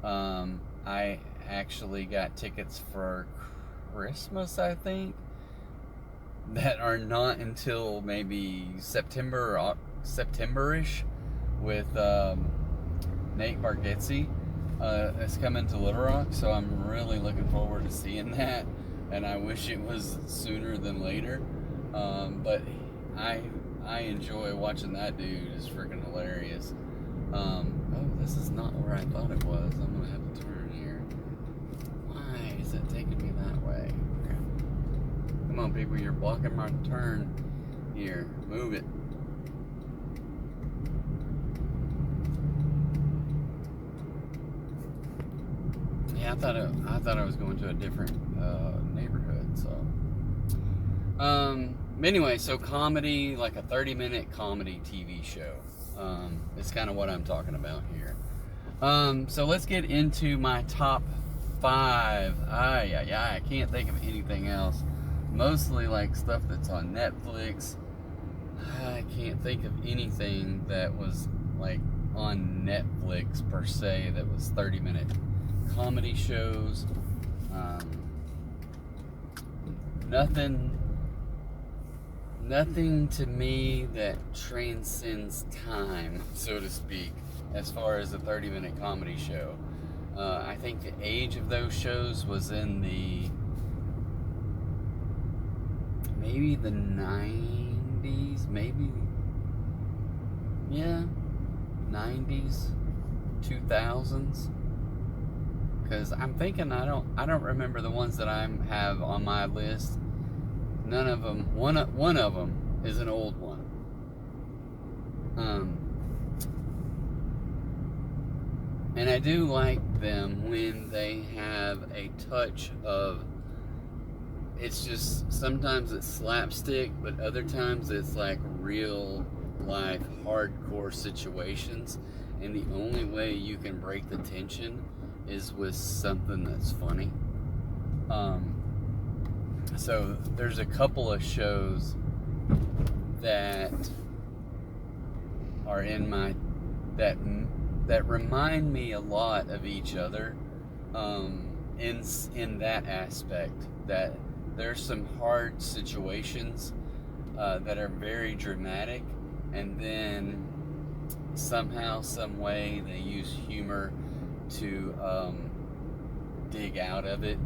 I actually got tickets for Christmas, I think, that are not until maybe September-ish, with Nate Bargatze. It's coming to Little Rock, so I'm really looking forward to seeing that, and I wish it was sooner than later. But I enjoy watching that dude. It's freaking hilarious. Oh, this is not where I thought it was. I'm gonna have to turn here. Why is it taking me that way? Come on, people, you're blocking my turn here. Move it. Yeah, I thought I was going to a different neighborhood. So, anyway, so comedy, like a 30-minute comedy TV show. It's kind of what I'm talking about here. So let's get into my top 5. I can't think of anything else. Mostly like stuff that's on Netflix. I can't think of anything that was like on Netflix per se that was 30-minute comedy shows. Nothing to me that transcends time, so to speak, as far as a 30-minute comedy show. I think the age of those shows was in maybe the 90s, maybe, yeah, 90s, 2000s. Because I'm thinking I don't remember the ones that I have on my list. None of them. One of them is an old one. And I do like them when they have a touch of. It's just sometimes it's slapstick, but other times it's like real life hardcore situations, and the only way you can break the tension is with something that's funny. So there's a couple of shows that are in my that remind me a lot of each other, in that aspect, that there's some hard situations that are very dramatic, and then somehow, some way, they use humor to dig out of it.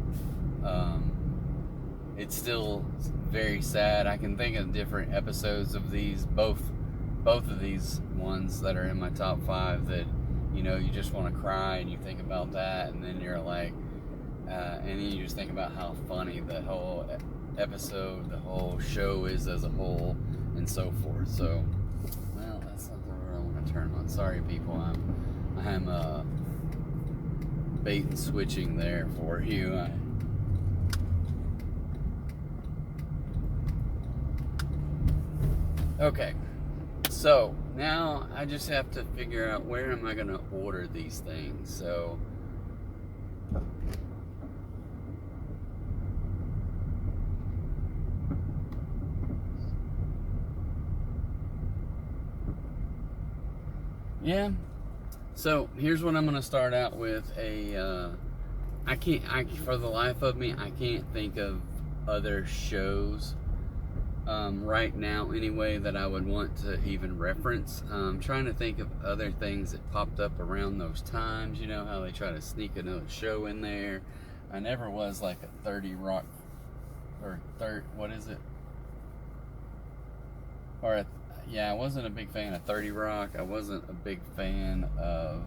It's still very sad. I can think of different episodes of these, both of these ones that are in my top 5, that you just want to cry, and you think about that, and then you're like, and then you just think about how funny the whole episode, the whole show is as a whole, and so forth. So, well, that's not the road I want to turn on. Sorry, people. I'm bait and switching there for you. Okay, so now I just have to figure out where am I going to order these things. So yeah, so here's what I'm going to start out with. For the life of me, I can't think of other shows right now anyway that I would want to even reference. I'm trying to think of other things that popped up around those times. You know how they try to sneak another show in there. I never was like a 30 Rock or what is it? I wasn't a big fan of 30 Rock. I wasn't a big fan of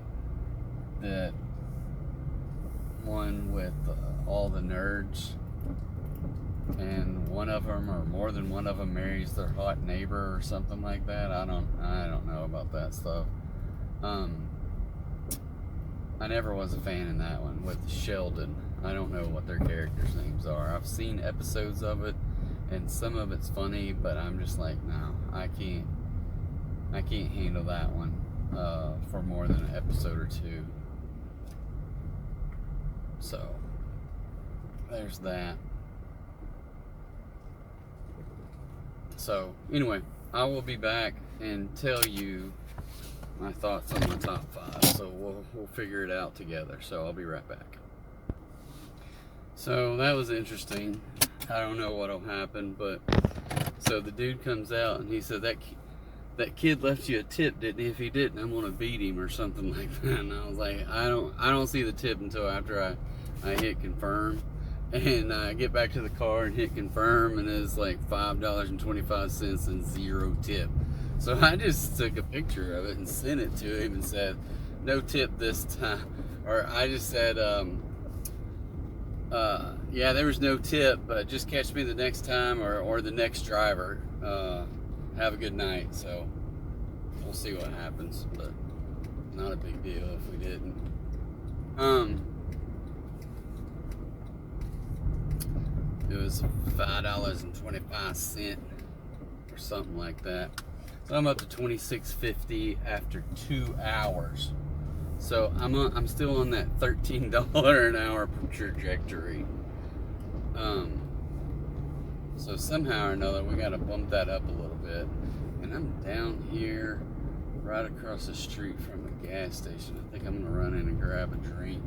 the one with all the nerds. and one of them or more than one of them marries their hot neighbor or something like that. I don't know about that stuff. I never was a fan in that one with Sheldon. I don't know what their characters' names are. I've seen episodes of it, and some of it's funny, but I'm just like, no, I can't handle that one for more than an episode or two. So there's that. So anyway, I will be back and tell you my thoughts on my top 5. So we'll figure it out together. So I'll be right back. So that was interesting. I don't know what'll happen, but so the dude comes out and he said that kid left you a tip, didn't he? If he didn't, I'm gonna beat him or something like that. And I was like, I don't see the tip until after I hit confirm. And I get back to the car and hit confirm, and it's like $5.25 and 0 tip. So I just took a picture of it and sent it to him and said, no tip this time. Or I just said, yeah, there was no tip, but just catch me the next time or the next driver. Have a good night. So we'll see what happens, but not a big deal if we didn't. It was $5.25 or something like that. So I'm up to $26.50 after 2 hours. So I'm still on that $13 an hour trajectory. So somehow or another we got to bump that up a little bit. And I'm down here, right across the street from a gas station. I think I'm gonna run in and grab a drink.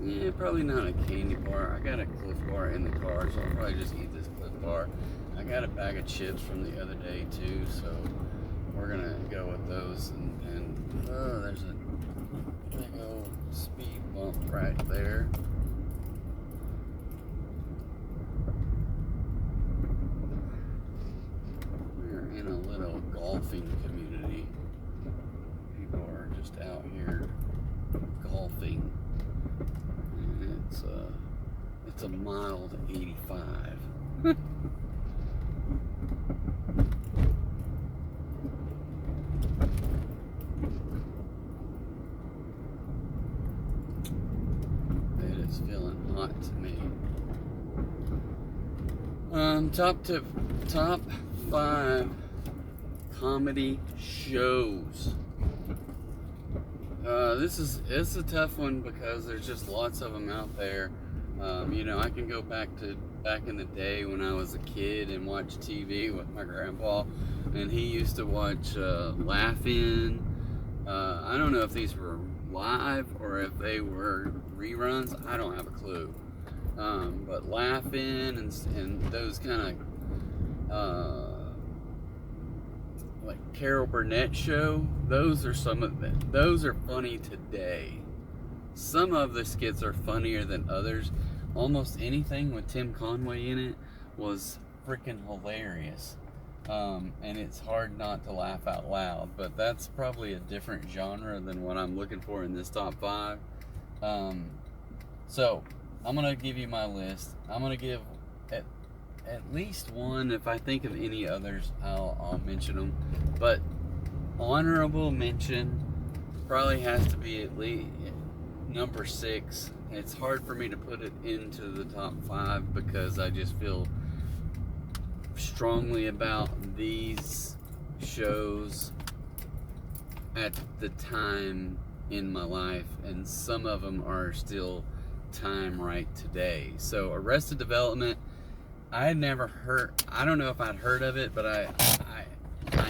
Yeah, probably not a candy bar. I got a Cliff Bar in the car, so I'll probably just eat this Cliff Bar. I got a bag of chips from the other day too, so we're gonna go with those. And oh, there's a big old speed bump right there. We're in a little golfing community. People are just out here golfing. It's a mild 85. It is feeling hot to me. Top 5 comedy shows. It's a tough one because there's just lots of them out there. I can go back in the day when I was a kid and watch TV with my grandpa, and he used to watch Laugh-In. I don't know if these were live or if they were reruns. I don't have a clue. But Laugh-In and those kind of like Carol Burnett show, those are funny today. Some of the skits are funnier than others. Almost anything with Tim Conway in it was freaking hilarious. And it's hard not to laugh out loud, but that's probably a different genre than what I'm looking for in this top 5. So I'm gonna give you my list. I'm gonna give at least one. If I think of any others, I'll mention them. But honorable mention probably has to be at least number 6. It's hard for me to put it into the top 5 because I just feel strongly about these shows at the time in my life, and some of them are still time right today. So Arrested Development, I had never heard, I don't know if I'd heard of it, but I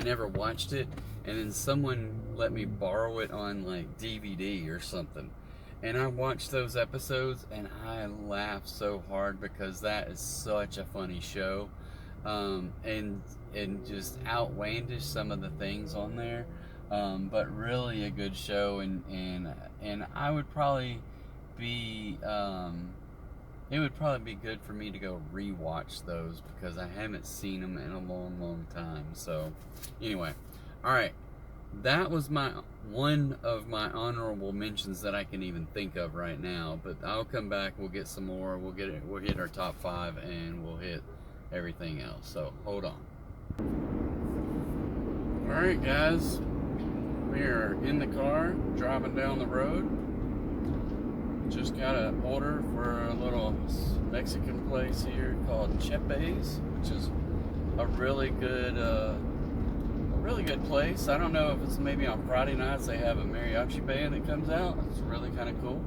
never watched it, and then someone let me borrow it on like DVD or something, and I watched those episodes and I laughed so hard because that is such a funny show. And just outlandish some of the things on there, but really a good show, and I would probably be it would probably be good for me to go rewatch those because I haven't seen them in a long time. So anyway, all right, that was one of my honorable mentions that I can even think of right now. But I'll come back. We'll get some more. We'll hit our top 5, and we'll hit everything else. So hold on. All right, guys. We are in the car driving down the road. Just got an order for a little Mexican place here called Chepe's, which is a really good place. I don't know if it's maybe on Friday nights they have a mariachi band that comes out. It's really kind of cool.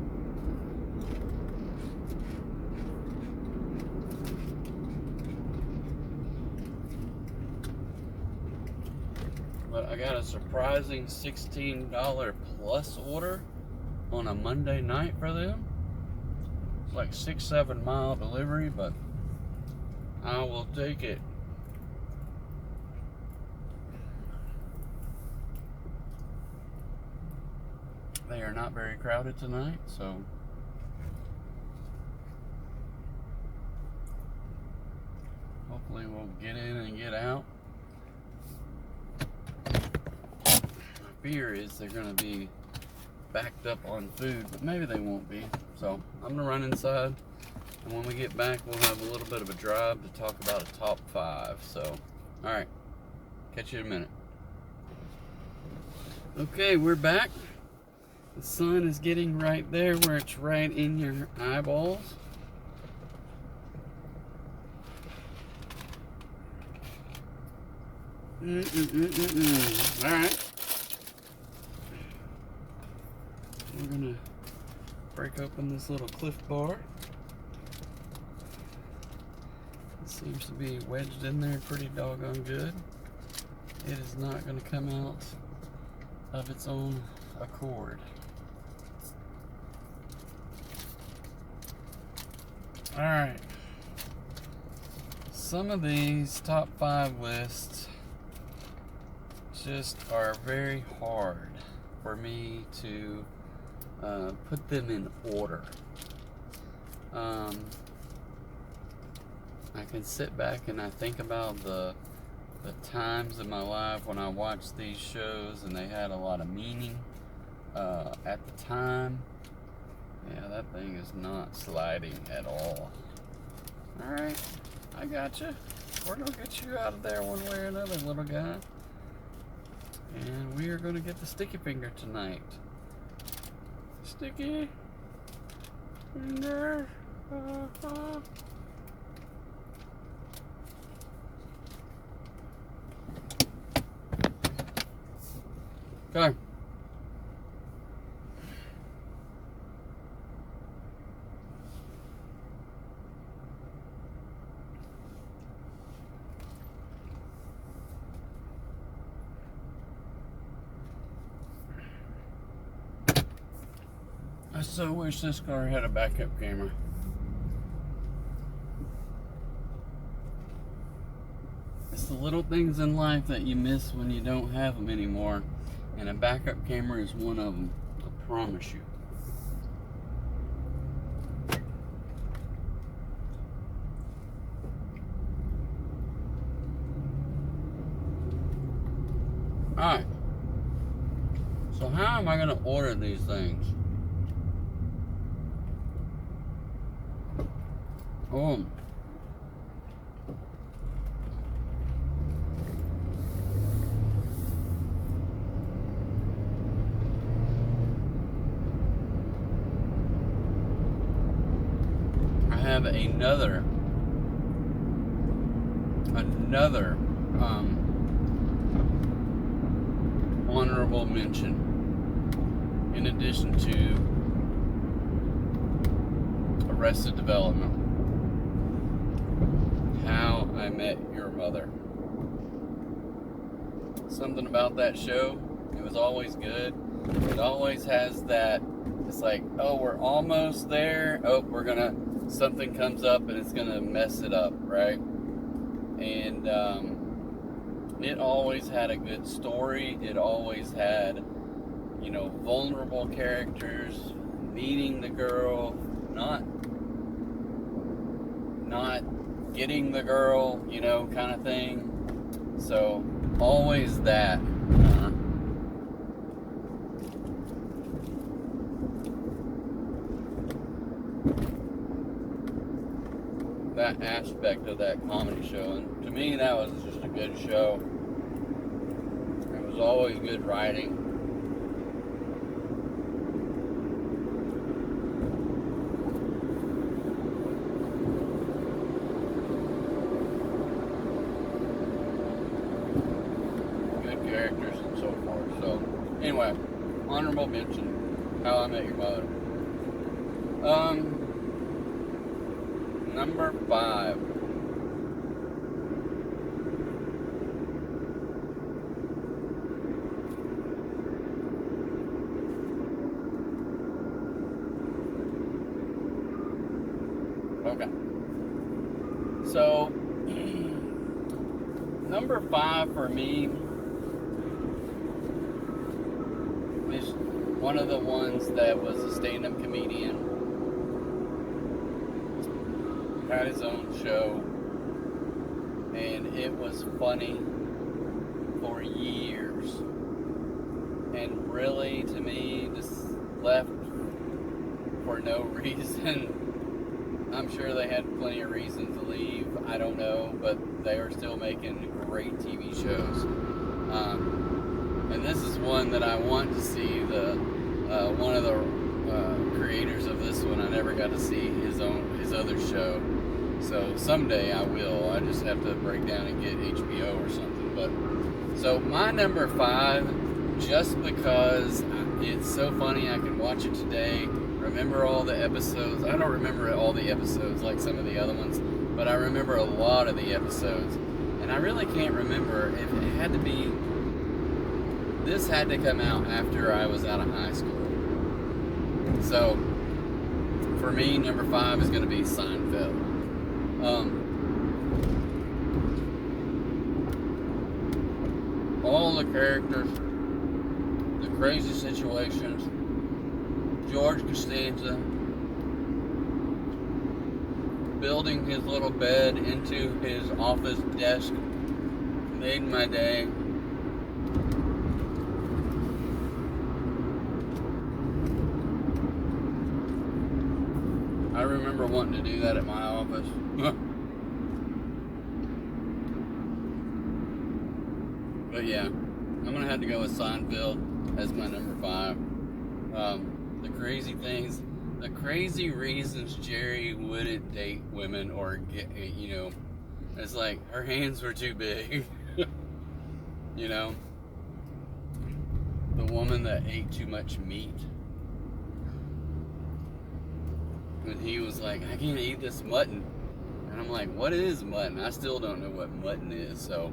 But I got a surprising $16 plus order on a Monday night for them. It's like 6-7 mile delivery, but I will take it. They are not very crowded tonight, so hopefully we'll get in and get out. My fear is they're going to be backed up on food, but maybe they won't be. So I'm going to run inside, and when we get back, we'll have a little bit of a drive to talk about a top 5. So, all right, catch you in a minute. Okay, we're back. The sun is getting right there where it's right in your eyeballs. All right. We're gonna break open this little Cliff Bar. It seems to be wedged in there pretty doggone good. It is not gonna come out of its own accord. Alright, some of these top 5 lists just are very hard for me to put them in order. I can sit back and I think about the times in my life when I watched these shows and they had a lot of meaning at the time. Yeah, that thing is not sliding at all. Alright, I got you. We're going to get you out of there one way or another, little guy. And we are going to get the sticky finger tonight. Sticky finger. Okay. I so wish this car had a backup camera. It's the little things in life that you miss when you don't have them anymore. And a backup camera is one of them, I promise you. Alright. So how am I going to order these things? I have another honorable mention in addition to Arrested Development. How I Met Your Mother. Something about that show, it was always good. It always has that, it's like, oh, we're almost there. Oh, something comes up and it's gonna mess it up, right? And it always had a good story. It always had, vulnerable characters, needing the girl, not getting the girl, kind of thing. So always that. that aspect of that comedy show. And to me, that was just a good show. It was always good writing. Good characters and so forth. So, anyway, honorable mention, How I Met Your Mother. Number 5. Okay. So, number 5 for me is one of the ones that was a stand-up comedian. Had his own show, and it was funny for years, and really, to me, just left for no reason. I'm sure they had plenty of reasons to leave, I don't know, but they are still making great TV shows. And this is one that I want to see. One of the creators of this one, I never got to see his other show. So someday I will. I just have to break down and get HBO or something. But so my number 5, just because it's so funny, I can watch it today. Remember all the episodes. I don't remember all the episodes like some of the other ones, but I remember a lot of the episodes. And I really can't remember if it had to be. This had to come out after I was out of high school. So for me, number 5 is going to be Seinfeld. All the characters, the crazy situations, George Costanza building his little bed into his office desk made my day. I remember wanting to do that at my office. But yeah, I'm gonna have to go with Seinfeld as my number 5. The crazy things, the crazy reasons Jerry wouldn't date women or get, it's like her hands were too big. The woman that ate too much meat. And he was like, I can't eat this mutton. And I'm like, what is mutton? I still don't know what mutton is, so.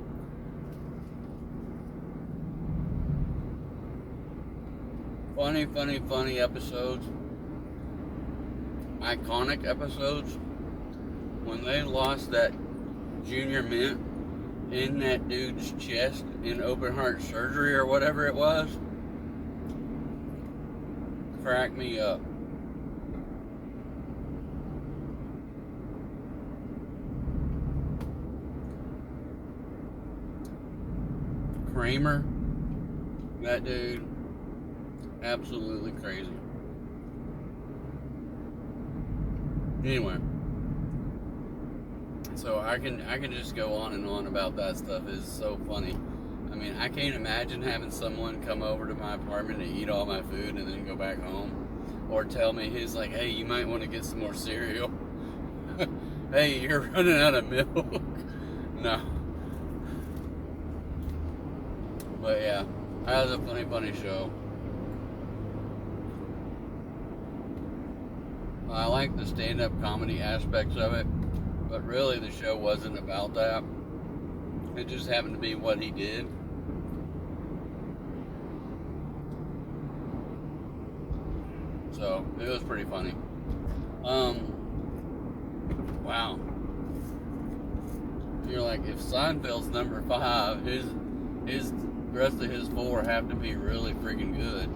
Funny episodes. Iconic episodes. When they lost that junior mint in that dude's chest in open heart surgery or whatever it was. Cracked me up. Kramer, that dude, absolutely crazy. Anyway, so I can just go on and on about that stuff. It's so funny. I mean, I can't imagine having someone come over to my apartment and eat all my food and then go back home, or tell me he's like, hey, you might want to get some more cereal. Hey, you're running out of milk. No. But yeah, that was a funny show. I like the stand-up comedy aspects of it, but really the show wasn't about that. It just happened to be what he did. So it was pretty funny. Wow. You're like, if Seinfeld's number 5, his rest of his 4 have to be really freaking good.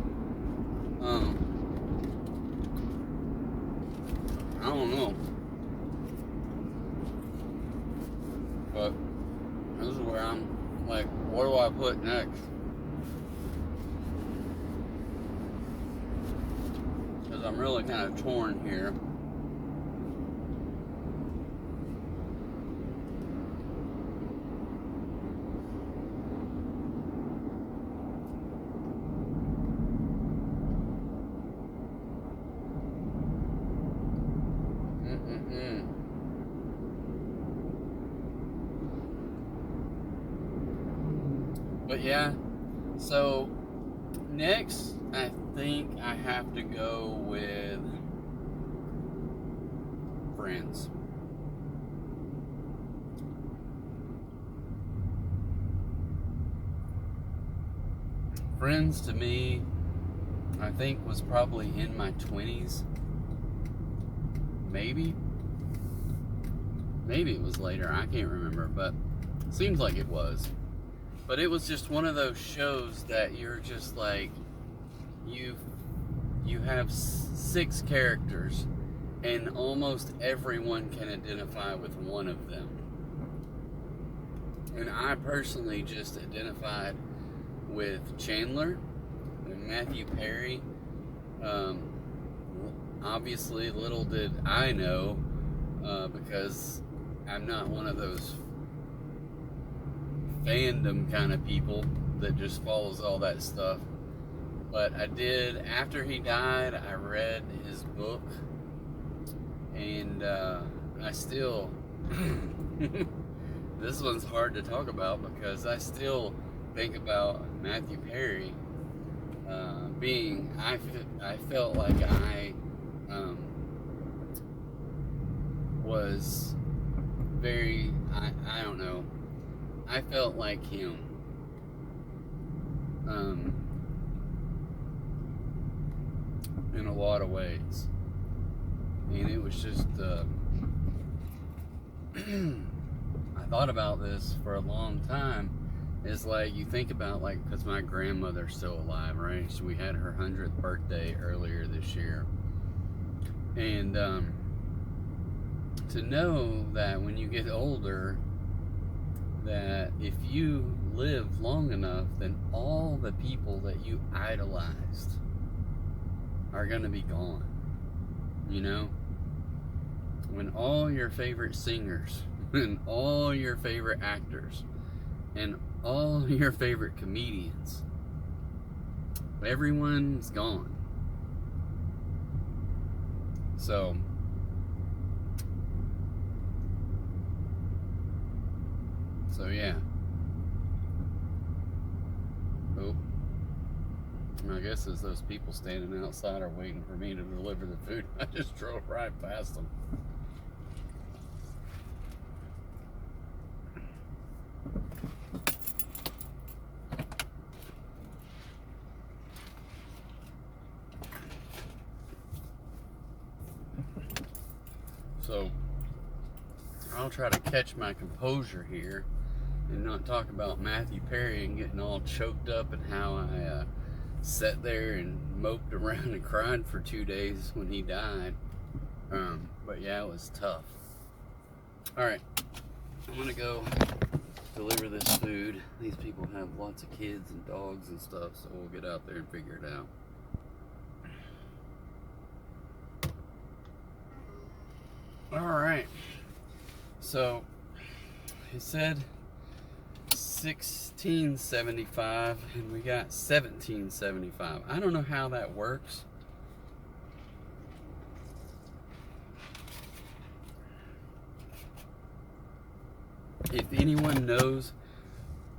I don't know. But this is where I'm like, what do I put next? Because I'm really kind of torn here. But yeah, so next I think I have to go with Friends. Friends to me, I think, was probably in my 20s. Maybe it was later. I can't remember, but seems like it was. But it was just one of those shows that you're just like, you have 6 characters, and almost everyone can identify with one of them. And I personally just identified with Chandler and Matthew Perry. Obviously, little did I know, because I'm not one of those fandom kind of people that just follows all that stuff. But I did, after he died, I read his book, and I still, this one's hard to talk about because I still think about Matthew Perry I felt like I was very, I don't know, I felt like him. In a lot of ways. And it was just, I thought about this for a long time. It's like, you think about, like, because my grandmother's still alive, right? So we had her 100th birthday earlier this year. And to know that when you get older, that if you live long enough, then all the people that you idolized are going to be gone. You know? When all your favorite singers and all your favorite actors and all your favorite comedians, everyone's gone. So yeah. Oh, I guess as those people standing outside are waiting for me to deliver the food, I just drove right past them. So I'll try to catch my composure here and not talk about Matthew Perry and getting all choked up and how I sat there and moped around and cried for 2 days when he died. But yeah, it was tough. Alright, I'm gonna go deliver this food. These people have lots of kids and dogs and stuff, so we'll get out there and figure it out. Alright, so it said $16.75 and we got $17.75. I don't know how that works. If anyone knows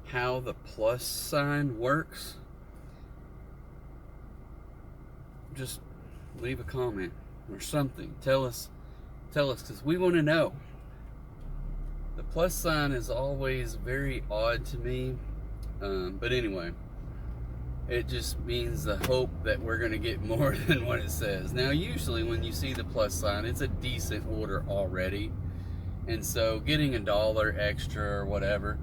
how the plus sign works, just leave a comment or something. Tell us, because we want to know. The plus sign is always very odd to me, but anyway, it just means the hope that we're going to get more than what it says. Now, usually when you see the plus sign, it's a decent order already, and so getting $1 extra or whatever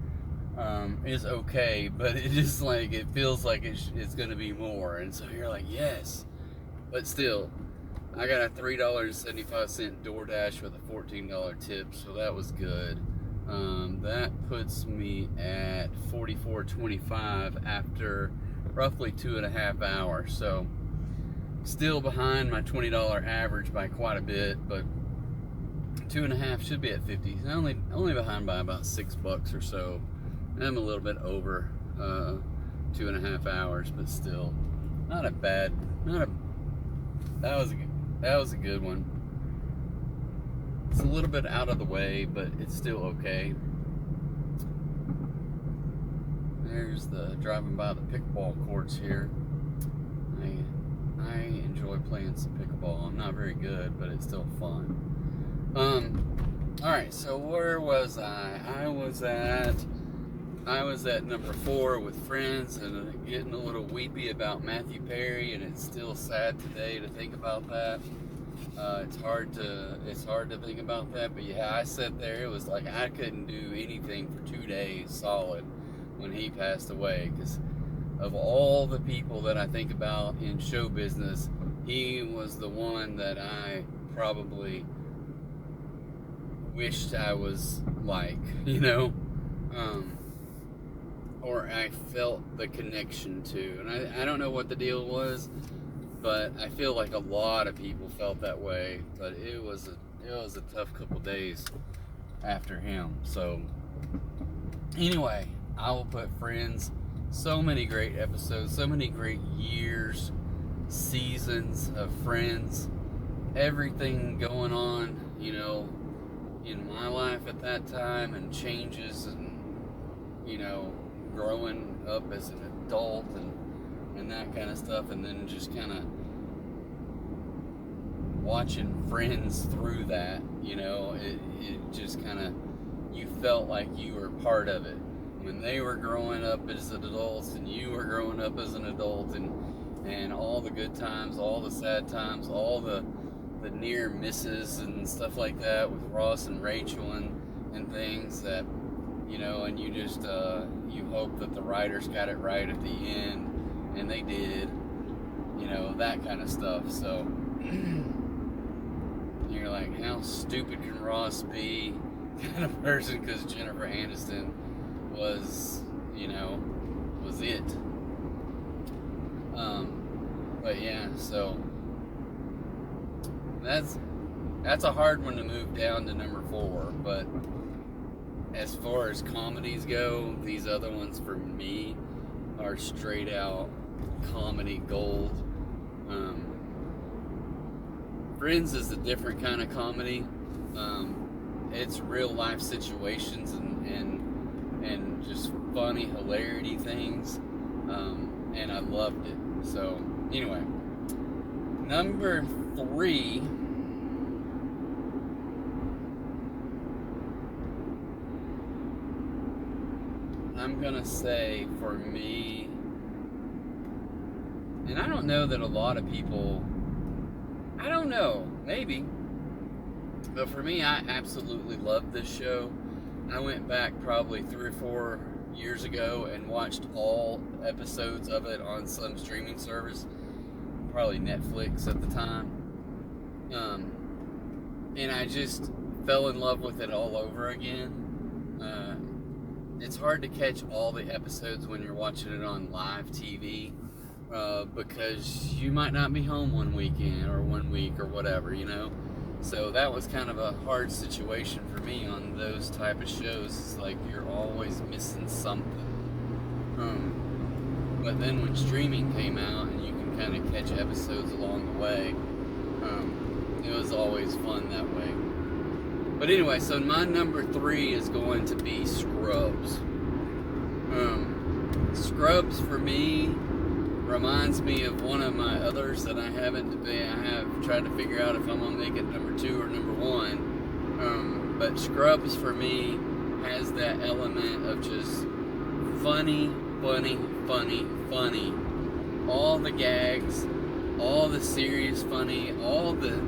is okay, but it just like, it feels like it's going to be more, and so you're like, yes, but still. I got a $3.75 DoorDash with a $14 tip, so that was good. That puts me at $44.25 after roughly 2.5 hours. So still behind my $20 average by quite a bit, but 2.5 should be at 50. Only behind by about $6 or so. I'm a little bit over 2.5 hours, but still not a bad. That was a good one. It's a little bit out of the way, but it's still okay. there's the driving by the pickleball courts here. I enjoy playing some pickleball. I'm not very good, but it's still fun. Alright, so where was I? I was at number 4 with friends and getting a little weepy about Matthew Perry, and it's still sad today to think about that. It's hard to think about that, but yeah, I sat there. It was like I couldn't do anything for 2 days solid when he passed away, because of all the people that I think about in show business, he was the one that I probably wished I was like, or I felt the connection to. And I don't know what the deal was, but I feel like a lot of people felt that way. But it was a tough couple days after him. So anyway, I will put Friends. So many great episodes, so many great years, seasons of Friends, everything going on, in my life at that time, and changes, and, growing up as an adult, and that kind of stuff, and then just kind of watching Friends through that, it just kind of, you felt like you were part of it. When they were growing up as adults and you were growing up as an adult, and all the good times, all the sad times, all the near misses and stuff like that with Ross and Rachel and things that, and you just, you hope that the writers got it right at the end, and they did, that kind of stuff. So you're like, how stupid can Ross be kind of person, because Jennifer Aniston was it. But yeah, so that's a hard one to move down to number 4. But as far as comedies go, these other ones for me are straight out comedy gold. Friends is a different kind of comedy. It's real life situations and just funny hilarity things, and I loved it. So anyway, number 3, I'm gonna say for me, and I don't know that a lot of people, I don't know, maybe, but for me, I absolutely love this show. I went back probably 3 or 4 years ago and watched all episodes of it on some streaming service, probably Netflix at the time. And I just fell in love with it all over again. It's hard to catch all the episodes when you're watching it on live TV, because you might not be home one weekend or 1 week or whatever, So that was kind of a hard situation for me on those type of shows. It's like you're always missing something. But then when streaming came out and you can kind of catch episodes along the way, it was always fun that way. But anyway, so my number 3 is going to be Scrubs. Scrubs for me reminds me of one of my others that I have tried to figure out if I'm gonna make it number 2 or number 1. But Scrubs for me has that element of just funny. All the gags, all the serious funny, all the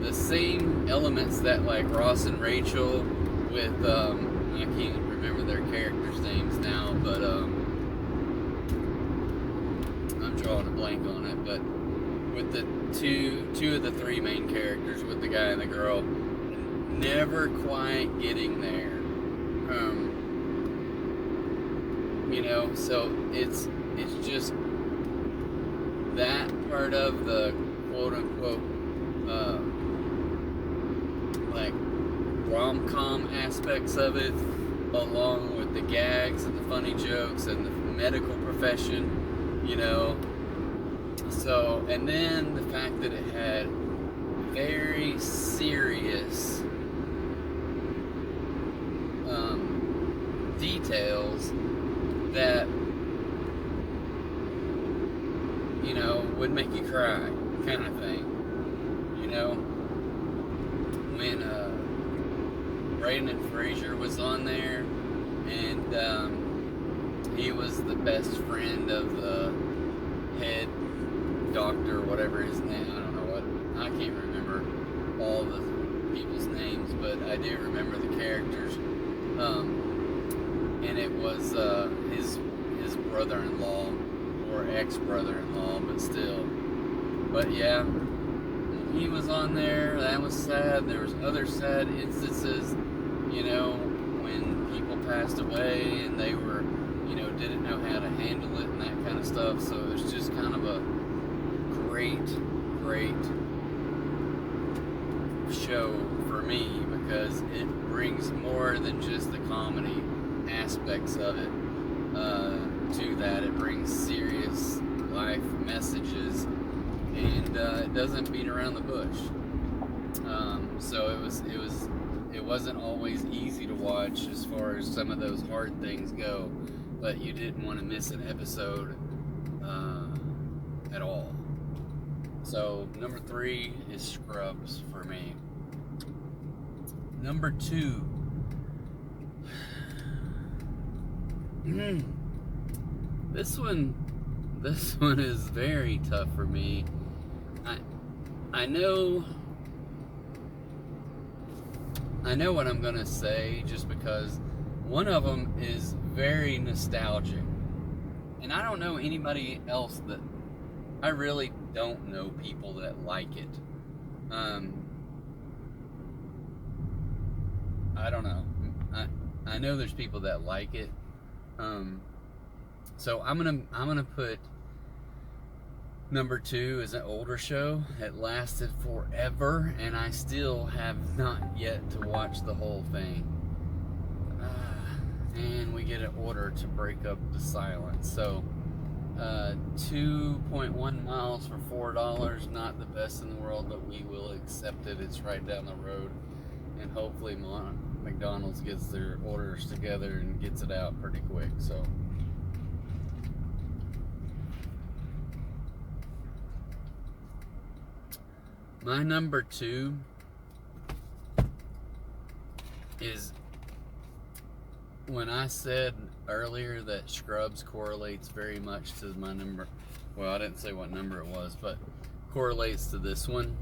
the same elements that like Ross and Rachel with I can't remember their characters' names now, but I'm drawing a blank on it, but with the two of the 3 main characters, with the guy and the girl, never quite getting there. So it's just that part of the quote unquote like rom-com aspects of it, along with the gags and the funny jokes and the medical profession, So, and then the fact that it had very serious details that, you know, would make you cry, kind of thing. You know, when Brandon Fraser was on there, and he was the best friend of the head doctor, whatever his name, I don't know what, I can't remember all the people's names, but I do remember the characters. And it was his brother-in-law, or ex-brother-in-law, but still. But yeah, he was on there. That was sad. There was other sad instances, you know, when people passed away and they were, you know, didn't know how to handle it and that kind of stuff. So it was just kind of a great show for me, because it brings more than just the comedy aspects of it to that. It brings serious life messages, and it doesn't beat around the bush. So it wasn't always easy to watch as far as some of those hard things go, but you didn't want to miss an episode at all. So number 3 is Scrubs for me. Number 2. This one is very tough for me. I know what I'm gonna say, just because one of them is very nostalgic, and I don't know anybody else that, I really don't know people that like it. I don't know. I know there's people that like it. So I'm gonna put number 2 as an older show. It lasted forever, and I still have not yet to watch the whole thing. And we get an order to break up the silence. So 2.1 miles for $4. Not the best in the world, but we will accept it. It's right down the road, and hopefully McDonald's gets their orders together and gets it out pretty quick. So my number 2 is, when I said earlier that Scrubs correlates very much to my number, well, I didn't say what number it was, but correlates to this one,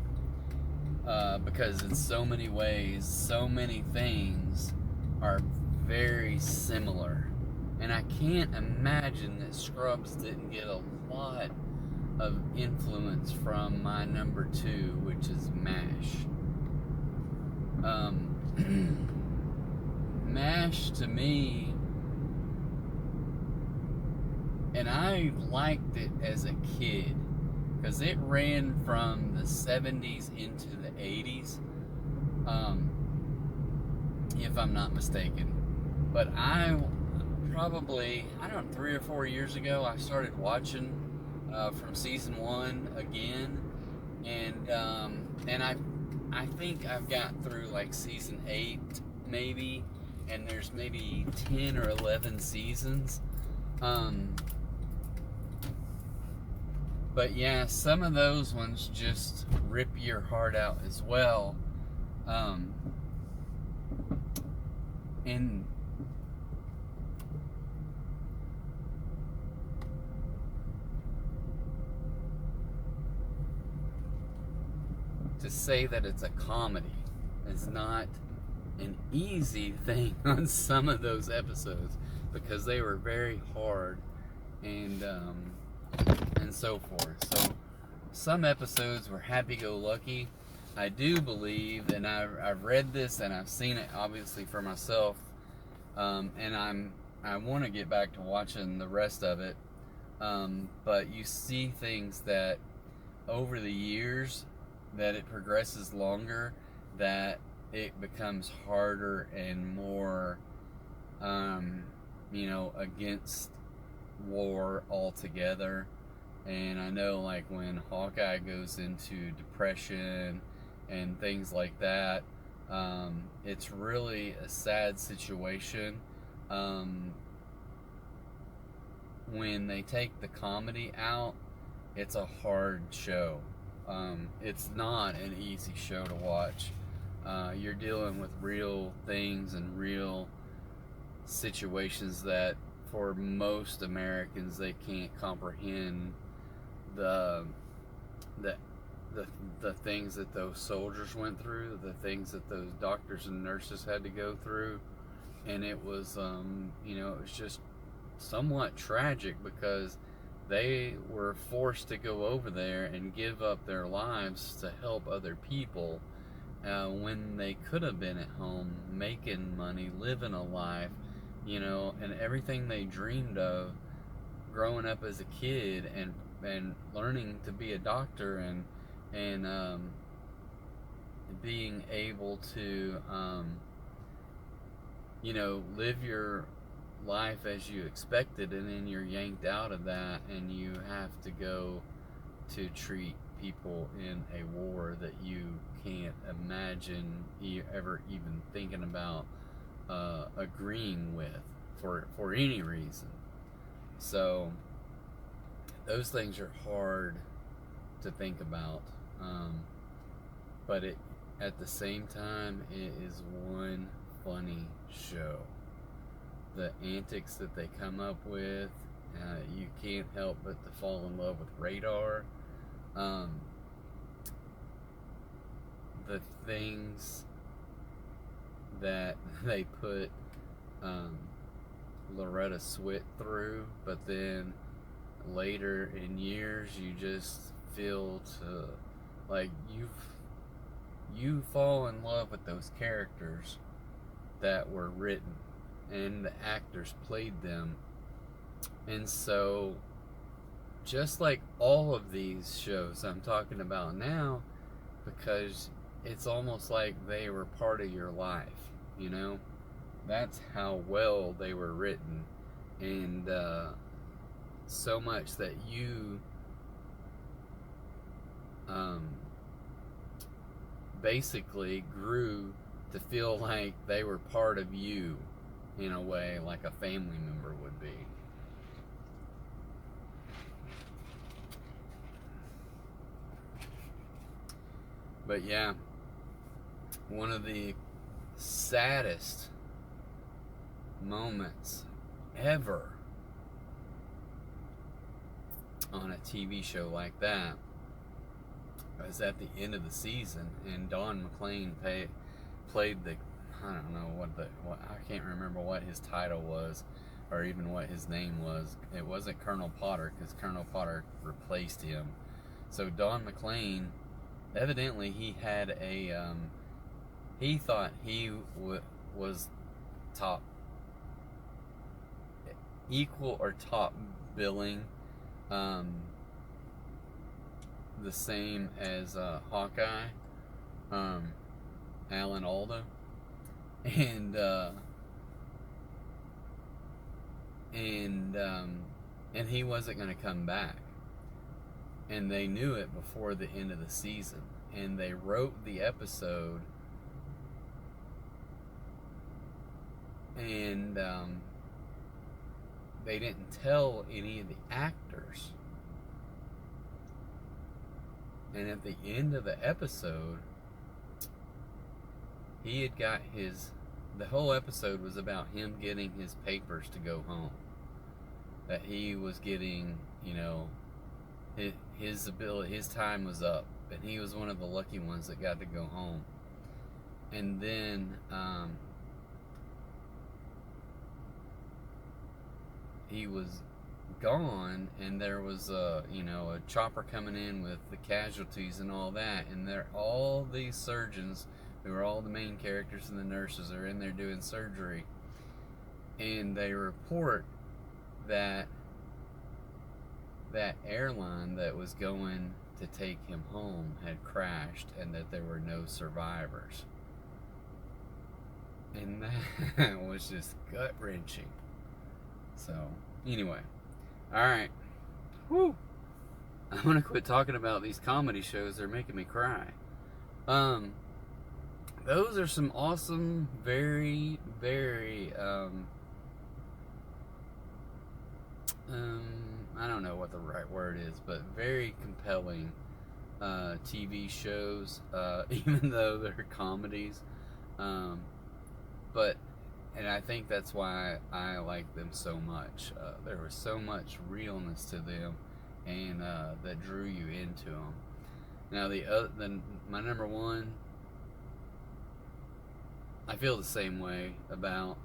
because in so many ways, so many things are very similar. And I can't imagine that Scrubs didn't get a lot of influence from my number 2, which is MASH. MASH, to me, and I liked it as a kid, because it ran from the 70s into the 80s, if I'm not mistaken. But I probably, I don't know, 3 or 4 years ago, I started watching from season 1 again, and I think I've got through like season 8 maybe, and there's maybe 10 or 11 seasons. But yeah, some of those ones just rip your heart out as well. And to say that it's a comedy is not an easy thing on some of those episodes, because they were very hard and so forth. So some episodes were happy-go-lucky. I do believe, and I've read this and I've seen it obviously for myself, and I want to get back to watching the rest of it, but you see things that over the years that it progresses longer, that it becomes harder and more against war altogether. And I know, like, when Hawkeye goes into depression and things like that, it's really a sad situation, when they take the comedy out, it's a hard show. It's not an easy show to watch. You're dealing with real things and real situations that for most Americans they can't comprehend the the the things that those soldiers went through, the things that those doctors and nurses had to go through, and it was it was just somewhat tragic because they were forced to go over there and give up their lives to help other people when they could have been at home making money, living a life, and everything they dreamed of growing up as a kid and learning to be a doctor and being able to live your life as you expected, and then you're yanked out of that and you have to go to treat people in a war that you can't imagine ever even thinking about agreeing with for any reason. So those things are hard to think about, but at the same time it is one funny show. The antics that they come up with, you can't help but to fall in love with Radar. The things that they put Loretta Swit through, but then later in years you just feel to like you fall in love with those characters that were written and the actors played them. And so just like all of these shows I'm talking about now, because it's almost like they were part of your life, that's how well they were written, and so much that you basically grew to feel like they were part of you in a way, like a family member would be. But yeah, one of the saddest moments ever on a TV show like that was at the end of the season, and Don McLean played the, I don't know I can't remember what his title was or even what his name was. It wasn't Colonel Potter because Colonel Potter replaced him. So Don McLean, evidently he had he thought he was top, equal or top billing, the same as Hawkeye, Alan Alda, and he wasn't going to come back, and they knew it before the end of the season, and they wrote the episode, and they didn't tell any of the actors. And at the end of the episode, he had got the whole episode was about him getting his papers to go home. That he was getting, his ability, his time was up, and he was one of the lucky ones that got to go home. And then he was gone, and there was a chopper coming in with the casualties and all that, and all these surgeons who are all the main characters and the nurses are in there doing surgery, and they report that airline that was going to take him home had crashed and that there were no survivors, and that was just gut-wrenching. So anyway, alright, whew, I'm gonna quit talking about these comedy shows. They're making me cry. Those are some awesome, very, very I don't know what the right word is, but very compelling TV shows, even though they're comedies. But and I think that's why I like them so much. There was so much realness to them, and that drew you into them. Now my number one, I feel the same way about.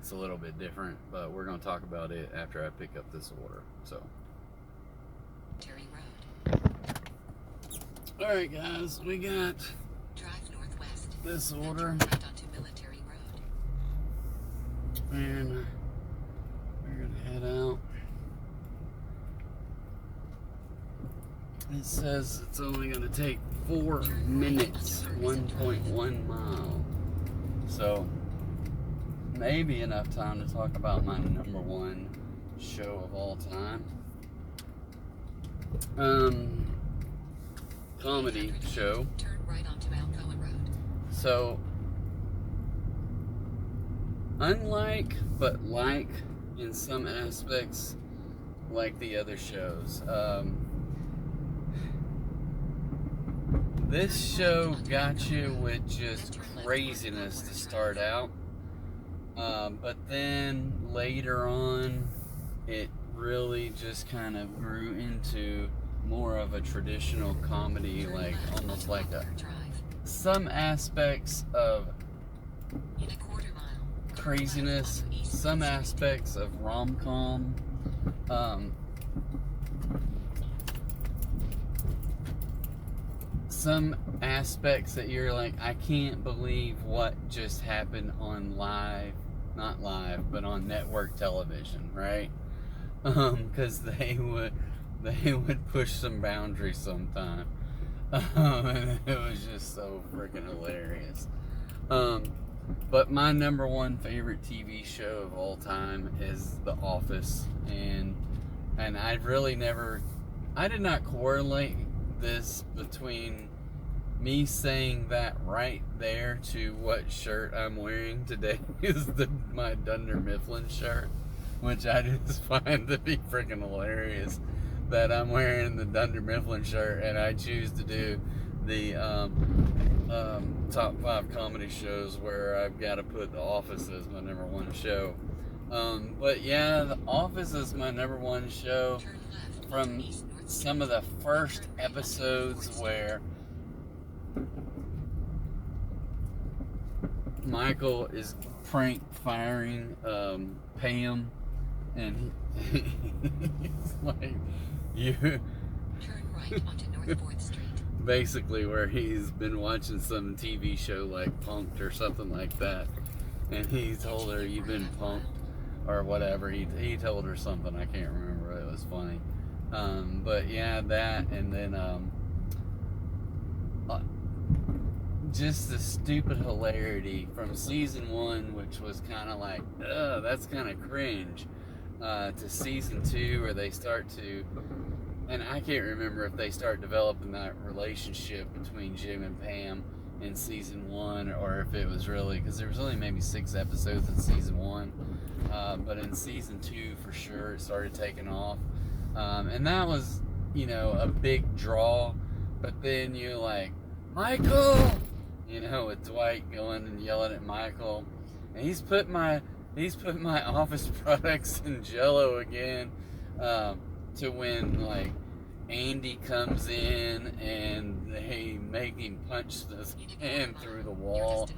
It's a little bit different, but we're going to talk about it after I pick up this order. So, Terry Road. all right, guys, we got Drive northwest. this Then order, turn left onto Military Road. and we're going to head out. It says it's only going to take 4 minutes, 1.1 mile. So, maybe enough time to talk about my number one show of all time. Comedy show. Turn right onto Alcoa Road. So, unlike, but like in some aspects, like the other shows. This show got you with just craziness to start out. But then later on, it really just kind of grew into more of a traditional comedy, like almost like some aspects of In a quarter mile. craziness, some aspects of rom-com. Some aspects that you're like, I can't believe what just happened on not live, but on network television, right? Because they would push some boundaries sometime. And it was just so freaking hilarious. But my number one favorite TV show of all time is The Office, and I did not correlate this between me saying that right there to what shirt I'm wearing today is my Dunder Mifflin shirt, which I just find to be freaking hilarious that I'm wearing the Dunder Mifflin shirt, and I choose to do the top 5 comedy shows where I've got to put The Office as my number one show. But yeah, The Office is my number one show from some of the first episodes where Michael is prank firing Pam, and he's like, you Turn right onto North 4th Street. basically where he's been watching some TV show like Punked or something like that, and he told her, you've been punked or whatever. He told her something, I can't remember, it was funny. But yeah, that, and then just the stupid hilarity from season 1, which was kind of like, that's kind of cringe, to season 2 where they start to, and I can't remember if they start developing that relationship between Jim and Pam in season 1, or if it was really, because there was only maybe 6 episodes in season 1, but in season 2 for sure it started taking off, and that was, a big draw. But then you're like, Michael, with Dwight going and yelling at Michael, and he's put my office products in Jello again, to when like Andy comes in and they make him punch this hand through the wall,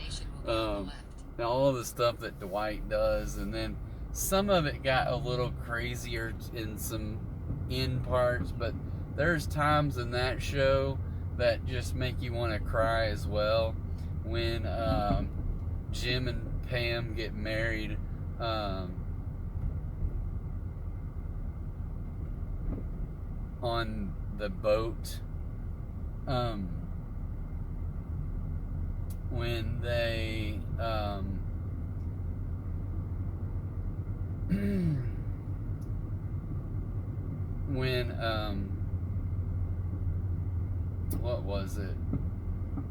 all the stuff that Dwight does, and then some of it got a little crazier in some end parts, but there's times in that show that just make you want to cry as well. When Jim and Pam get married, on the boat, when they what was it?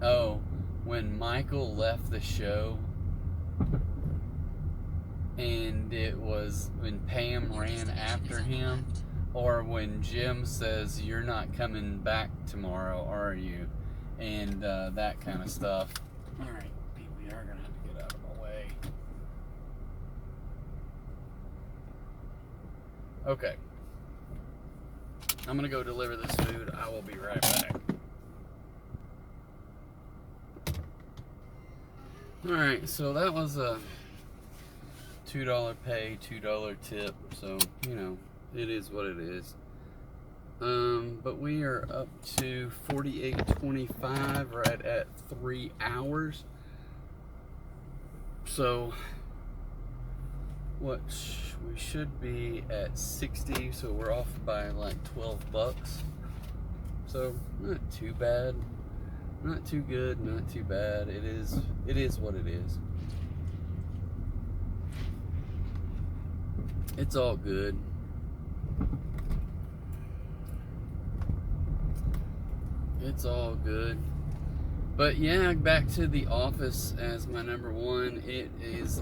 Oh, when Michael left the show and it was when Pam ran after him, or when Jim says, "You're not coming back tomorrow, are you?" And that kind of stuff. All right, we are gonna have to get out of my way. Okay, I'm gonna go deliver this food. I will be right back. All right, so that was a $2 pay, $2 tip. So you know, it is what it is. But we are up to 48.25, right at 3 hours. So we should be at 60, so we're off by like $12. So not too bad, not too good, not too bad. It is what it is. It's all good. It's all good. But yeah, back to The Office as my number one. It is,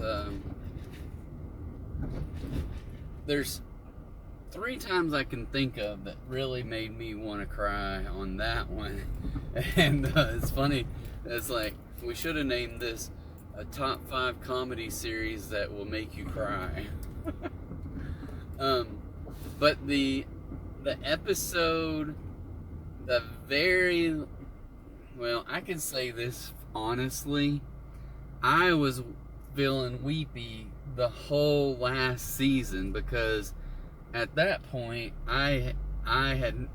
there's 3 times I can think of that really made me want to cry on that one. And it's funny, it's like, we should have named this a top 5 comedy series that will make you cry. But the episode, well, I can say this honestly, I was feeling weepy the whole last season, because at that point I had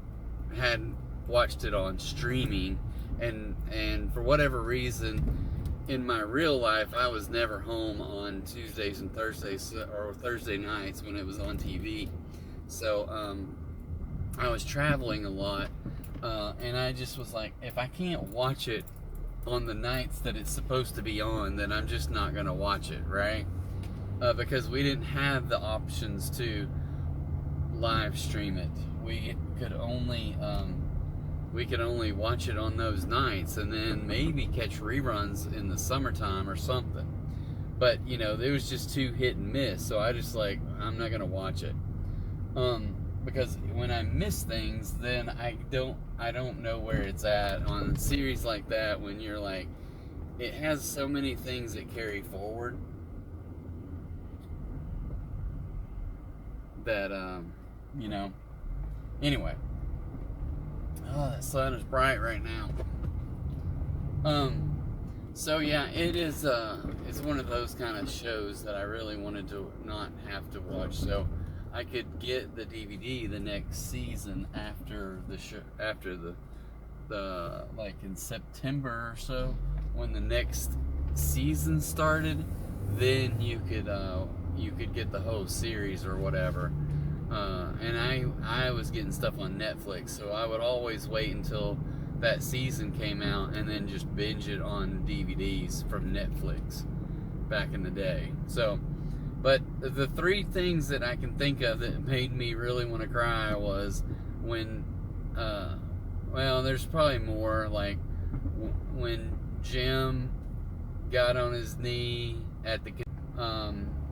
watched it on streaming, and for whatever reason in my real life I was never home on Tuesdays and Thursdays, or Thursday nights when it was on TV. So I was traveling a lot, and I just was like, if I can't watch it on the nights that it's supposed to be on, then I'm just not gonna watch it, right? Because we didn't have the options to live stream it. We could only watch it on those nights, and then maybe catch reruns in the summertime or something. But you know, it was just too hit and miss. So I just like, I'm not gonna watch it. Because when I miss things, then I don't know where it's at on a series like that, when you're like, it has so many things that carry forward that you know. Anyway, oh, that sun is bright right now. So yeah, it is it's one of those kind of shows that I really wanted to not have to watch, so I could get the DVD the next season after the show, after the like in September or so, when the next season started. Then you could get the whole series or whatever. And I was getting stuff on Netflix, so I would always wait until that season came out and then just binge it on DVDs from Netflix back in the day. So, but the 3 things that I can think of that made me really want to cry was when, well, there's probably more, like when Jim got on his knee at the,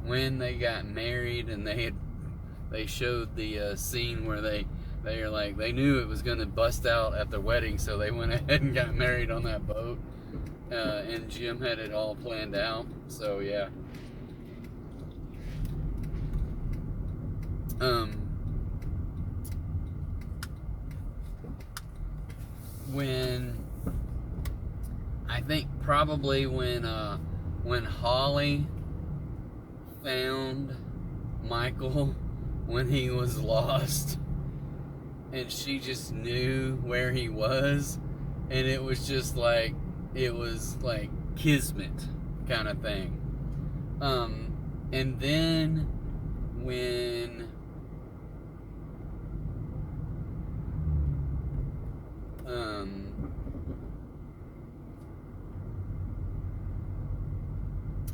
when they got married, and they showed the scene where they are like, they knew it was going to bust out at the wedding, so they went ahead and got married on that boat, and Jim had it all planned out. So yeah. When I think probably when Holly found Michael when he was lost, and she just knew where he was, and it was just like, it was like kismet kind of thing. And then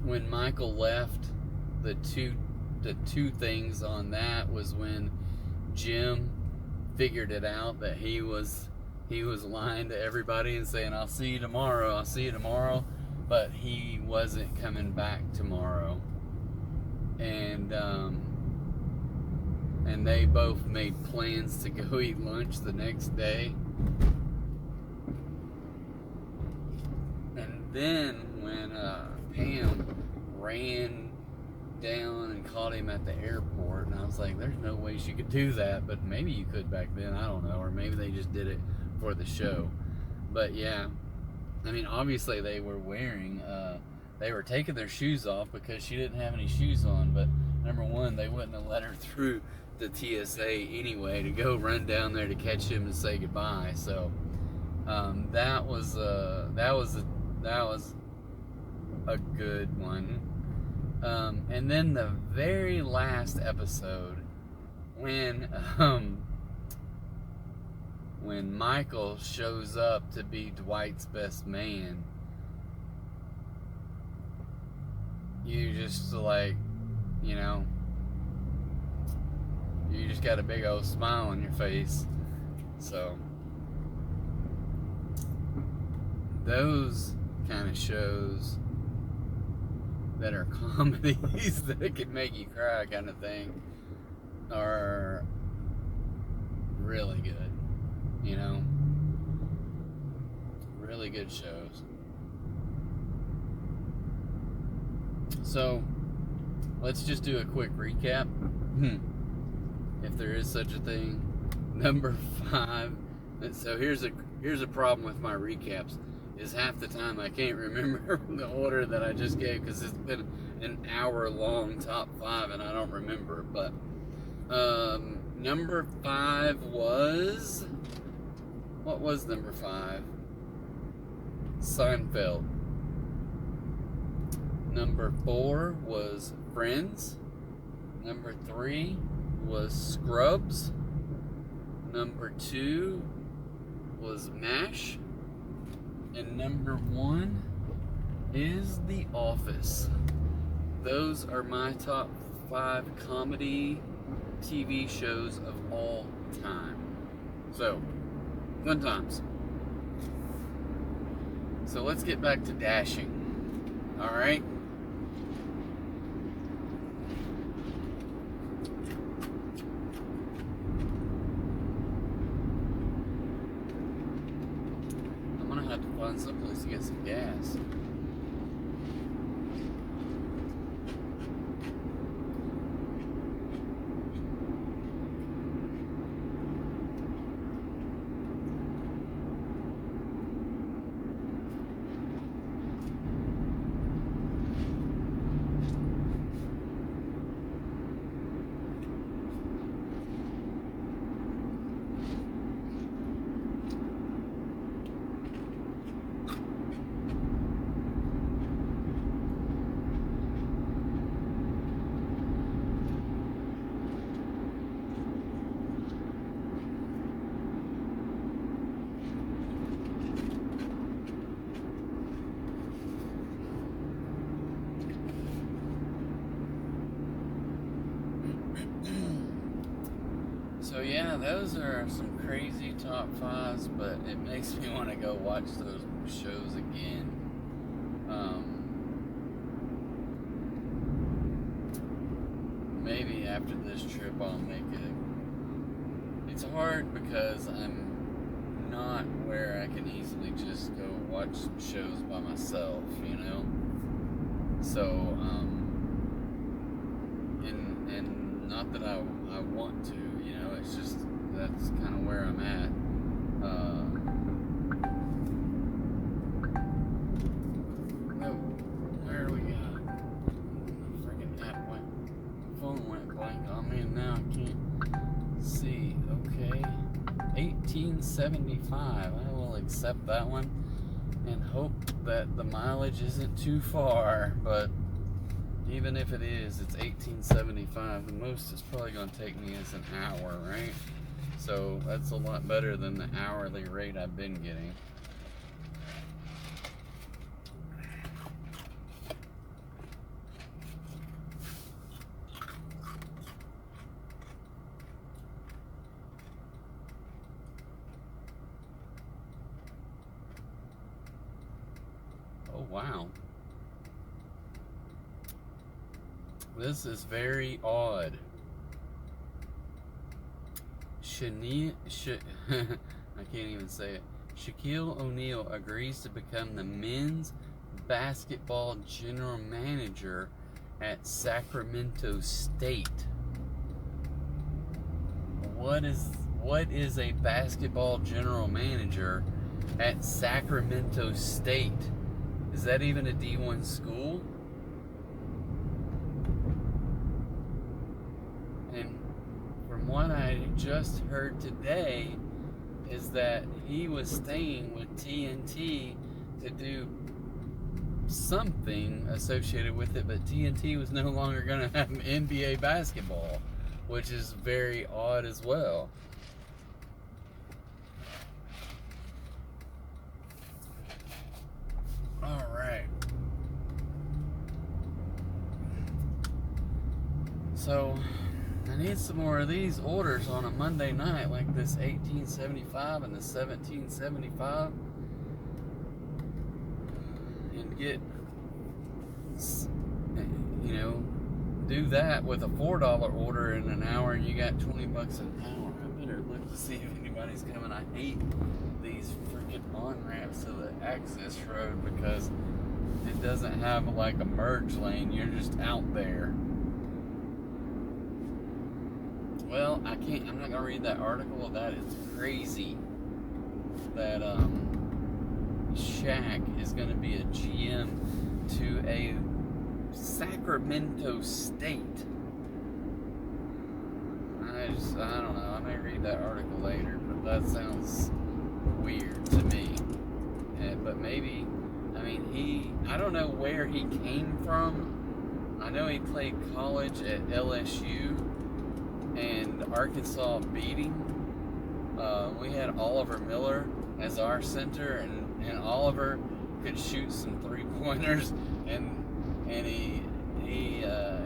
when Michael left, the two things on that was when Jim figured it out that he was lying to everybody and saying, I'll see you tomorrow, but he wasn't coming back tomorrow. and they both made plans to go eat lunch the next day. And then when Pam ran down and caught him at the airport, and I was like, there's no way she could do that, but maybe you could back then, I don't know, or maybe they just did it for the show. But yeah, I mean, obviously they were wearing, they were taking their shoes off because she didn't have any shoes on, but number one, they wouldn't have let her through the TSA anyway to go run down there to catch him and say goodbye. So that was a good one. And then the very last episode, when Michael shows up to be Dwight's best man, you just like, you know, you just got a big old smile on your face. So those kind of shows that are comedies that can make you cry kind of thing are really good, you know, really good shows. So let's just do a quick recap, if there is such a thing. Number 5. So here's a problem with my recaps, is half the time I can't remember the order that I just gave because it's been an hour-long top 5 and I don't remember. But number 5 was, what was number 5? Seinfeld. Number 4 was Friends. Number 3 was Scrubs. Number 2 was MASH. And number 1 is The Office. Those are my top 5 comedy TV shows of all time. So, fun times. So let's get back to dashing. Alright? Find someplace to get some gas. So yeah, those are some crazy top 5s, but it makes me want to go watch those shows again. Maybe after this trip I'll make it. It's hard because I'm not where I can easily just go watch some shows by myself, you know? So, and not that I want to, you know, it's just, that's kind of where I'm at. Where we got? The freaking app went, phone went blank on me and now I can't see. Okay, 1875, I will accept that one and hope that the mileage isn't too far, but even if it is, it's 1875. The most it's probably going to take me is an hour, right? So that's a lot better than the hourly rate I've been getting. Oh, wow. This is very odd. I can't even say it. Shaquille O'Neal agrees to become the men's basketball general manager at Sacramento State. What is a basketball general manager at Sacramento State? Is that even a D1 school? And from what I just heard today is that he was staying with TNT to do something associated with it, but TNT was no longer going to have NBA basketball, which is very odd as well. All right. So I need some more of these orders on a Monday night, like this 1875 and the 1775, and get, you know, do that with a $4 order in an hour, and you got $20 an hour. I better look to see if anybody's coming. I hate these freaking on-ramps to the access road because it doesn't have like a merge lane. You're just out there. Well, I'm not gonna read that article. That is crazy. That Shaq is gonna be a GM to a Sacramento State. I don't know. I may read that article later, but that sounds weird to me. But maybe, I don't know where he came from. I know he played college at LSU, and Arkansas beat him. We had Oliver Miller as our center, and Oliver could shoot some 3-pointers, and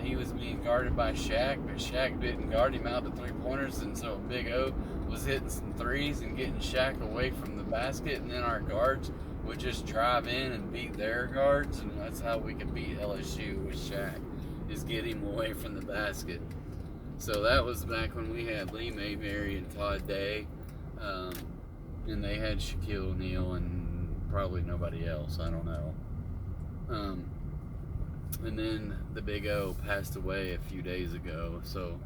he was being guarded by Shaq, but Shaq didn't guard him out to 3-pointers, and so Big O was hitting some threes and getting Shaq away from the basket, and then our guards would just drive in and beat their guards, and that's how we could beat LSU with Shaq, is get him away from the basket. So that was back when we had Lee Mayberry and Todd Day, and they had Shaquille O'Neal and probably nobody else, I don't know. And then the Big O passed away a few days ago, so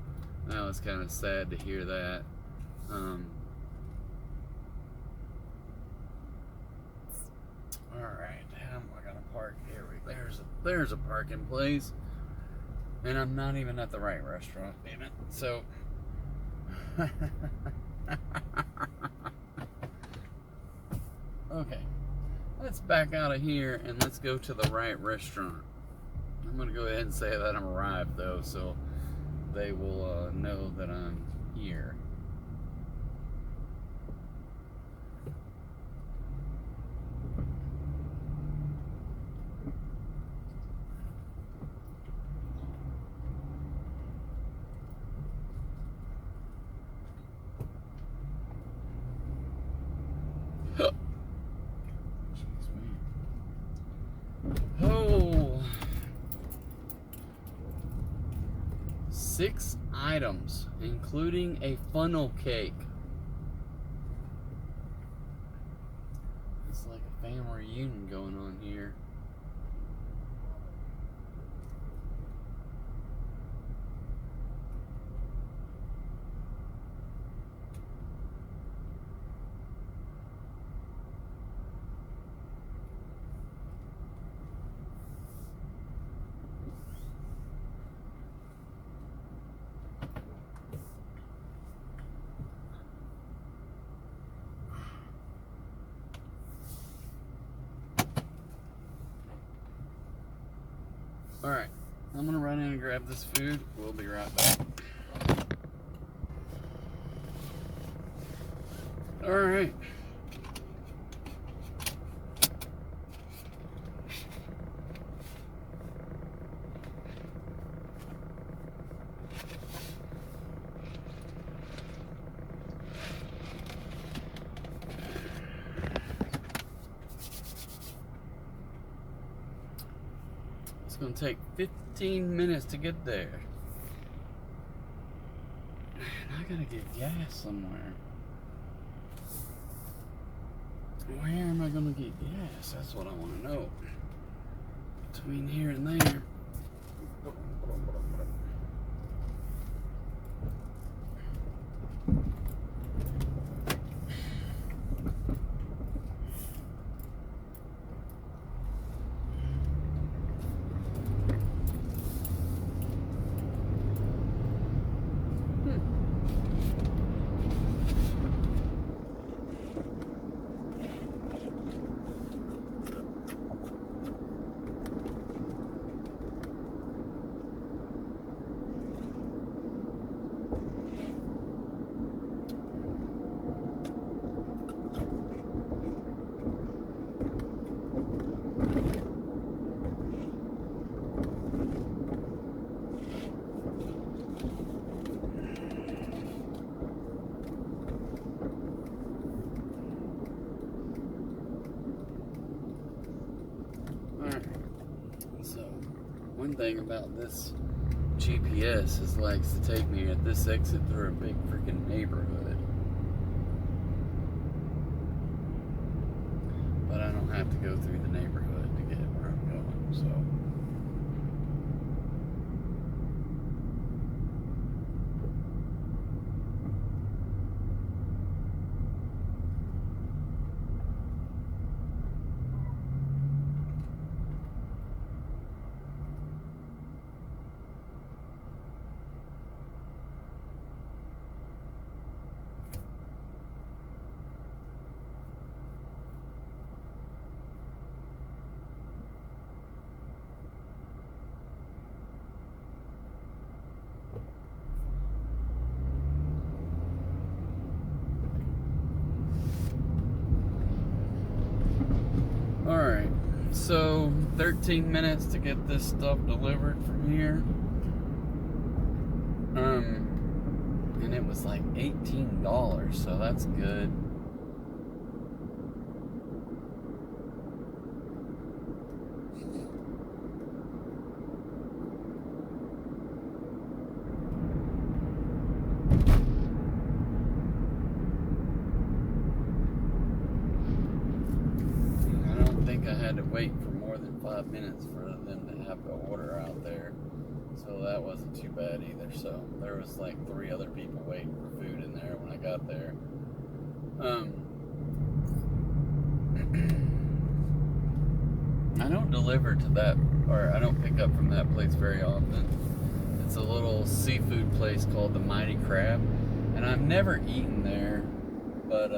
that was kind of sad to hear that. Alright, how am I gonna park here? There's a parking place. And I'm not even at the right restaurant, damn it. So, okay, let's back out of here and let's go to the right restaurant. I'm gonna go ahead and say that I'm arrived though, so they will know that I'm here. Oh, 6 items, including a funnel cake. It's like a family reunion going on here. Alright, I'm gonna run in and grab this food. We'll be right back. Alright. It's going to take 13 minutes to get there. And I gotta get gas somewhere. Where am I gonna get gas? That's what I want to know. Between here and there. One thing about this GPS is it likes to take me at this exit through a big freaking neighborhood. But I don't have to go through the neighborhood to get where I'm going, so. Alright, so 13 minutes to get this stuff delivered from here. And it was like $18, so that's good. I had to wait for more than 5 minutes for them to have the order out there, so that wasn't too bad either. So there was like 3 other people waiting for food in there when I got there. I don't deliver to that, or I don't pick up from that place very often. It's a little seafood place called the Mighty Crab, and I've never eaten there, but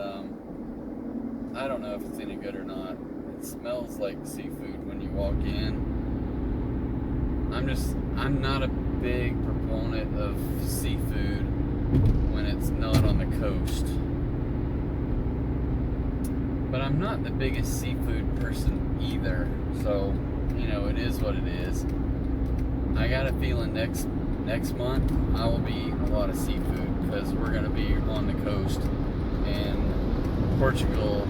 I don't know if it's any good or not. It smells like seafood when you walk in. I'm not a big proponent of seafood when it's not on the coast. But I'm not the biggest seafood person either. So, you know, it is what it is. I got a feeling next month I will be eating a lot of seafood because we're going to be on the coast, and Portugal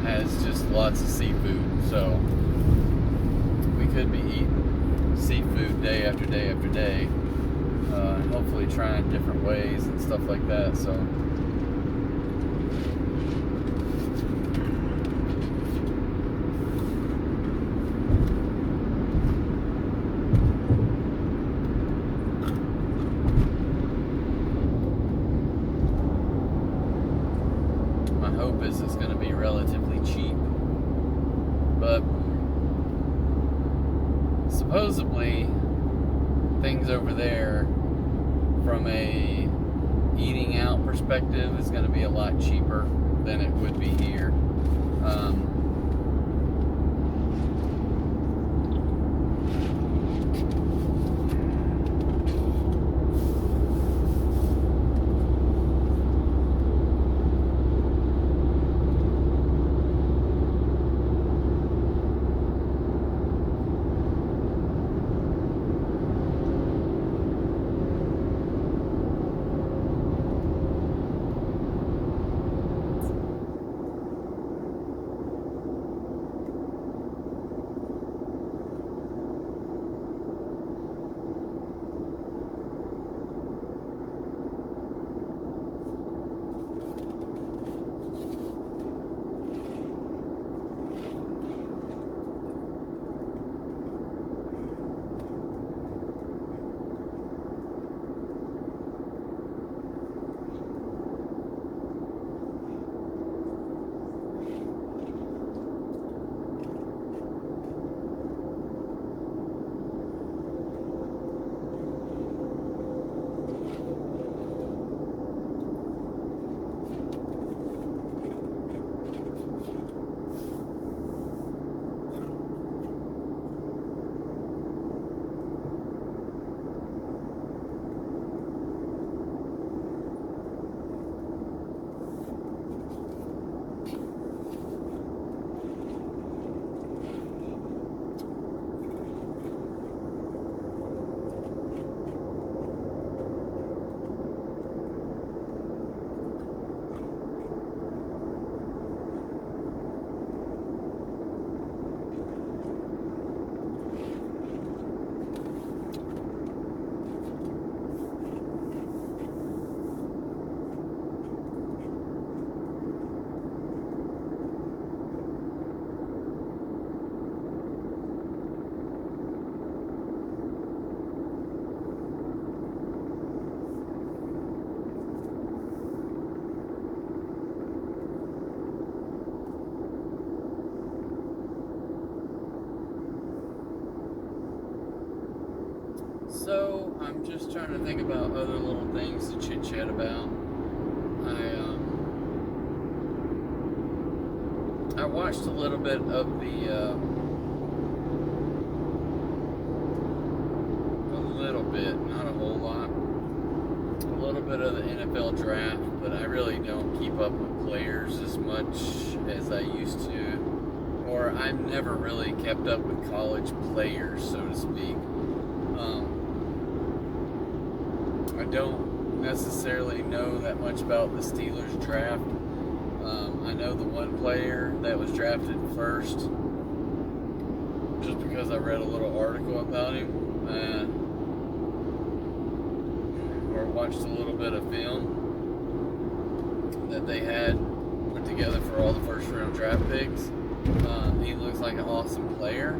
has just lots of seafood, so we could be eating seafood day after day after day, hopefully trying different ways and stuff like that. So my hope is it's going to be relatively cheap, but supposedly things over there from a eating out perspective is going to be a lot cheaper than it would be here. So I'm just trying to think about other little things to chit chat about. I watched a little bit of not a whole lot, a little bit of the NFL draft, but I really don't keep up with players as much as I used to, or I've never really kept up with college players, so to speak. I don't necessarily know that much about the Steelers draft. I know the one player that was drafted first, just because I read a little article about him, or watched a little bit of film that they had put together for all the first round draft picks. He looks like an awesome player.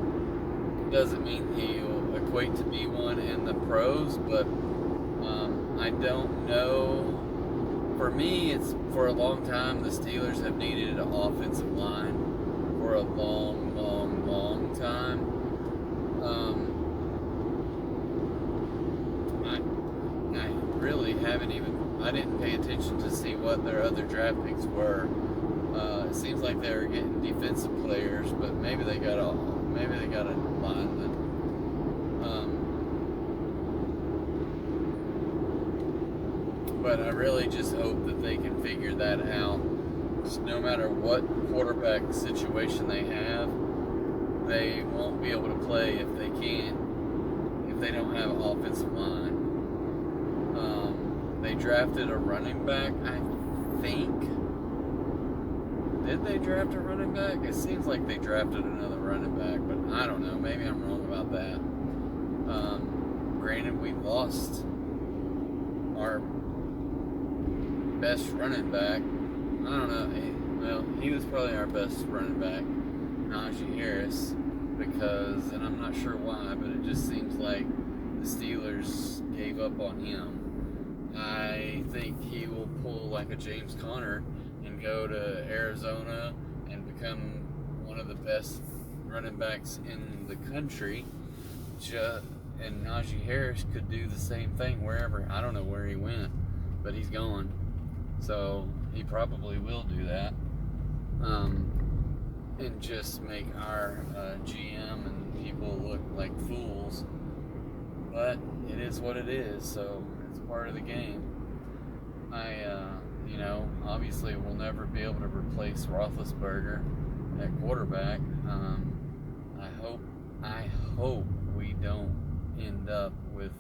Doesn't mean he'll equate to be one in the pros, but I don't know. For me, it's for a long time the Steelers have needed an offensive line for a long, long, long time. I really haven't even. I didn't pay attention to see what their other draft picks were. It seems like they were getting defensive players, but maybe they got a lineman. But I really just hope that they can figure that out. Just no matter what quarterback situation they have, they won't be able to play if they don't have an offensive line. They drafted a running back, I think. Did they draft a running back? It seems like they drafted another running back, but I don't know. Maybe I'm wrong about that. Granted, we lost our best running back. I don't know. He was probably our best running back, Najee Harris, and I'm not sure why, but it just seems like the Steelers gave up on him. I think he will pull like a James Conner and go to Arizona and become one of the best running backs in the country. And Najee Harris could do the same thing wherever. I don't know where he went, but he's gone. So he probably will do that. And just make our GM and people look like fools. But it is what it is, so it's part of the game. Obviously we'll never be able to replace Roethlisberger at quarterback. I hope we don't end up with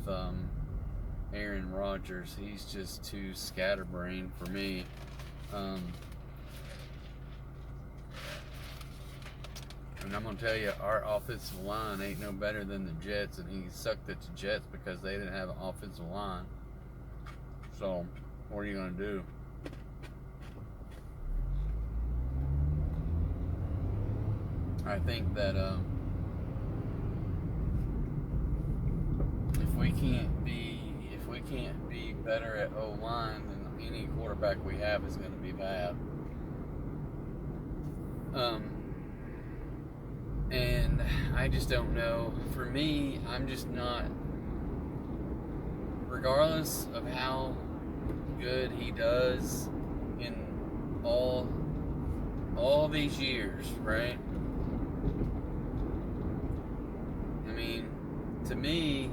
Aaron Rodgers. He's just too scatterbrained for me. And I'm going to tell you, our offensive line ain't no better than the Jets, and he sucked at the Jets because they didn't have an offensive line. So, what are you going to do? I think that if we can't be better at O-line, then any quarterback we have is going to be bad. And I just don't know. For me, I'm just not, regardless of how good he does in all these years, right? I mean, to me,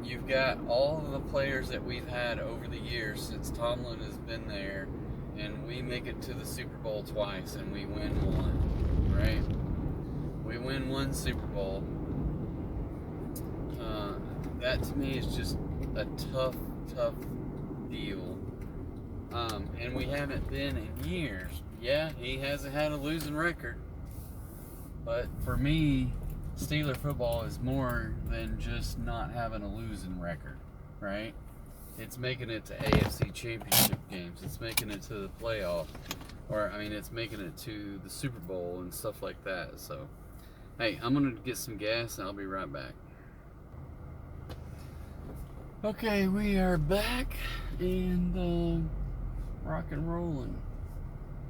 you've got all of the players that we've had over the years since Tomlin has been there, and we make it to the Super Bowl twice and we win one, right? We win one Super Bowl. That to me is just a tough deal. And we haven't been in years. Yeah, he hasn't had a losing record. But for me, Steeler football is more than just not having a losing record, right? It's making it to AFC Championship games. It's making it to the playoffs. It's making it to the Super Bowl and stuff like that. So, hey, I'm going to get some gas and I'll be right back. Okay, we are back and rock and rolling.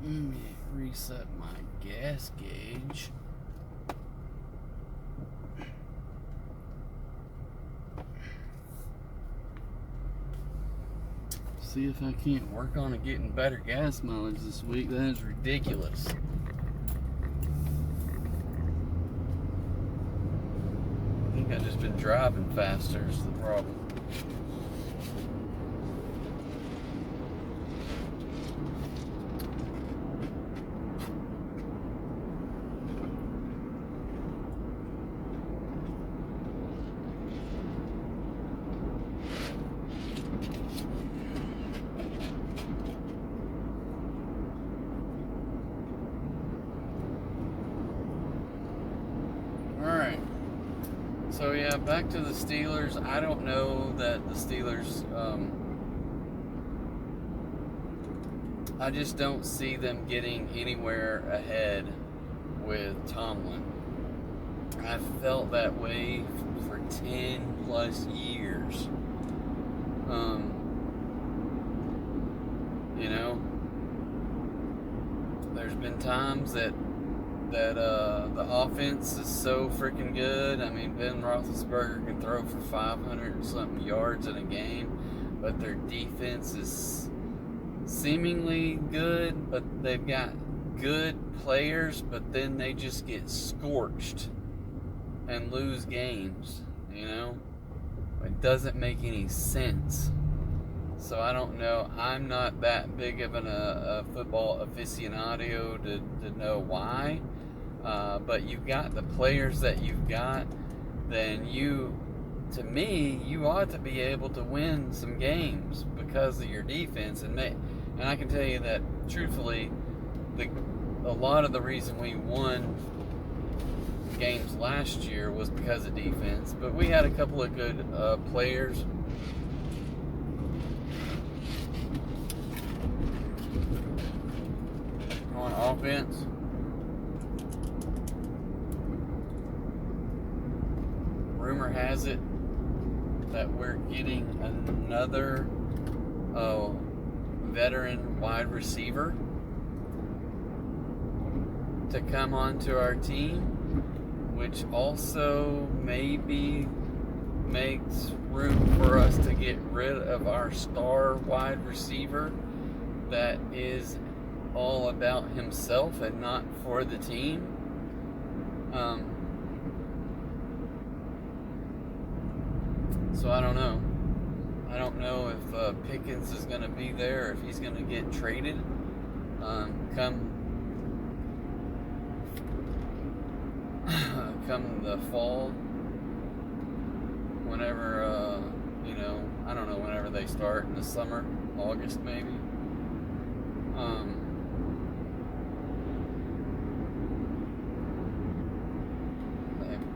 Let me reset my gas gauge. See if I can't work on getting better gas mileage this week. That is ridiculous. I think I've just been driving faster is the problem. Alright, so yeah, back to the Steelers. I don't know that the Steelers, I just don't see them getting anywhere ahead with Tomlin. I've felt that way for 10 plus years. You know, there's been times that the offense is so freaking good. I mean, Ben Roethlisberger can throw for 500 and something yards in a game, but their defense is seemingly good, but they've got good players, but then they just get scorched and lose games, you know? It doesn't make any sense. So I don't know. I'm not that big of a football aficionado to know why. But you've got the players that you've got, then to me, you ought to be able to win some games because of your defense. And I can tell you that, truthfully, a lot of the reason we won games last year was because of defense. But we had a couple of good players. On offense. Rumor has it that we're getting another veteran wide receiver to come onto our team, which also maybe makes room for us to get rid of our star wide receiver that is all about himself and not for the team. So I don't know. I don't know if Pickens is going to be there, or if he's going to get traded come the fall, whenever I don't know, whenever they start in the summer, August maybe.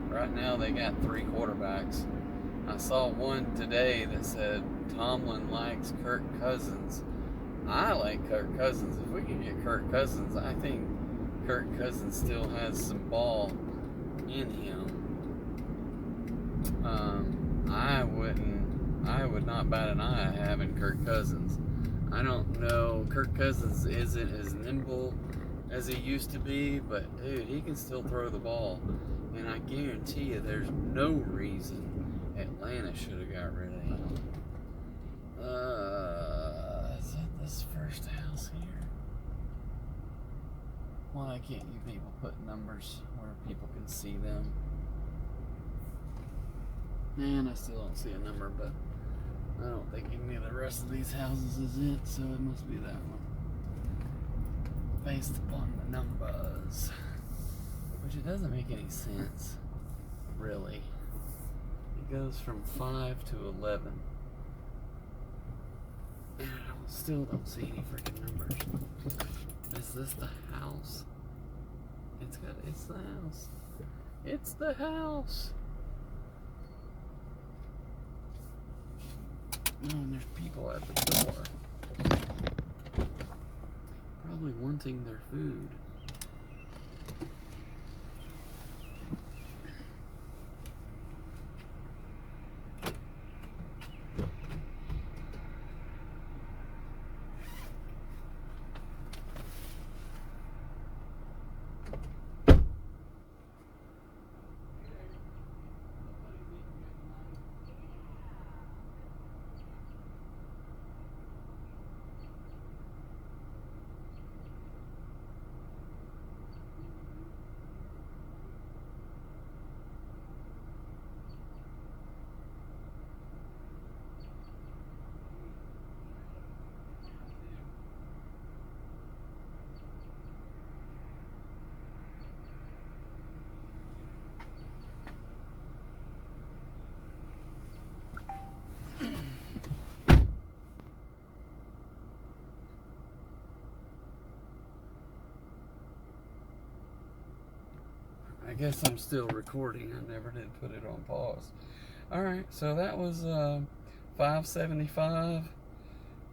Right now they got 3 quarterbacks. I saw one today that said Tomlin likes Kirk Cousins. I like Kirk Cousins. If we can get Kirk Cousins, I think Kirk Cousins still has some ball in him. I would not bat an eye at having Kirk Cousins. I don't know. Kirk Cousins isn't as nimble as he used to be, but dude, he can still throw the ball. And I guarantee you there's no reason Atlanta should have got rid of him. Is that this first house here? Why can't you people put numbers where people can see them? Man, I still don't see a number, but I don't think any of the rest of these houses is it, so it must be that one. Based upon the numbers. Which it doesn't make any sense, really. It goes from 5 to 11. And I still don't see any freaking numbers. Is this the house? It's the house. It's the house. No, and there's people at the door. Probably wanting their food. guess I'm still recording. I never did put it on pause. Alright, so that was $5.75.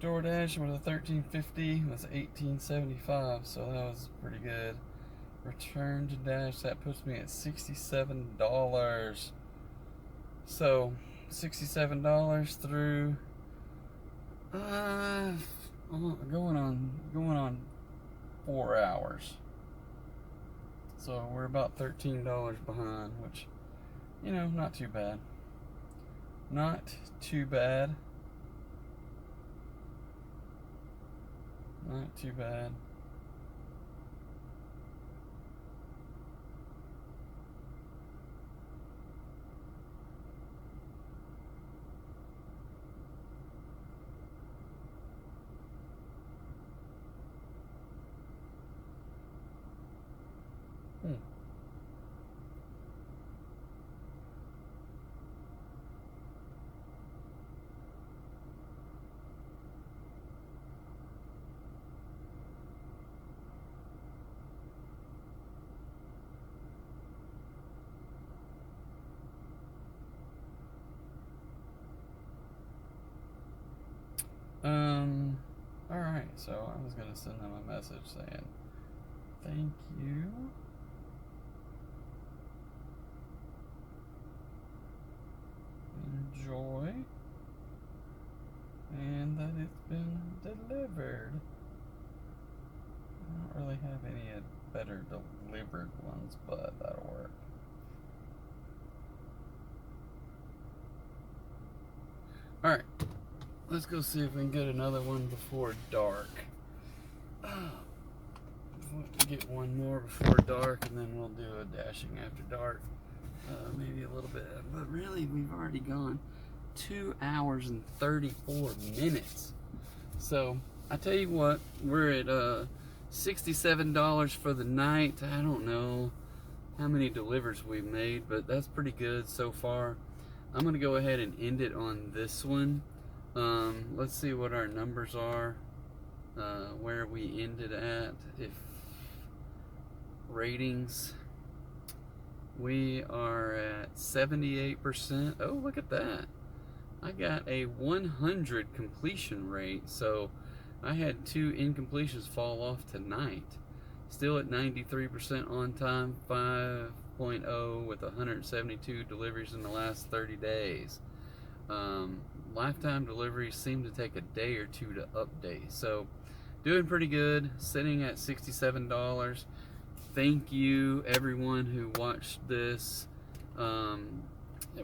DoorDash with a $13.50 was $18.75, so that was pretty good. Return to Dash, that puts me at $67. So $67 through going on 4 hours. So we're about $13 behind, which, you know, not too bad. Not too bad. Not too bad. Alright, so I was gonna send them a message saying thank you. Enjoy. And that it's been delivered. I don't really have any better delivered ones, but that'll work. Alright. Let's go see if we can get another one before dark. Get one more before dark, and then we'll do a dashing after dark. Maybe a little bit, but really we've already gone 2 hours and 34 minutes. So I tell you what, we're at $67 for the night. I don't know how many deliveries we've made, but that's pretty good so far. I'm gonna go ahead and end it on this one. Let's see what our numbers are, where we ended at. If ratings, we are at 78%. Oh, look at that. I got a 100 completion rate, so I had 2 incompletions fall off tonight. Still at 93% on time, 5.0 with 172 deliveries in the last 30 days. Lifetime deliveries seem to take a day or two to update, so doing pretty good, sitting at $67. Thank you everyone who watched this.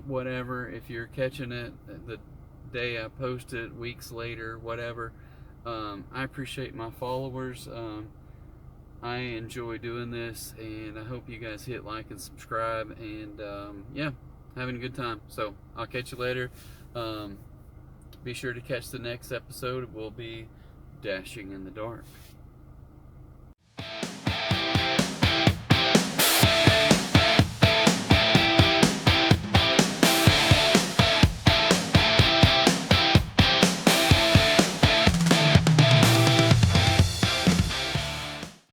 Whatever, if you're catching it the day I post it, weeks later, whatever, I appreciate my followers. I enjoy doing this, and I hope you guys hit like and subscribe, and yeah, having a good time. So I'll catch you later. Be sure to catch the next episode. We'll be dashing in the dark.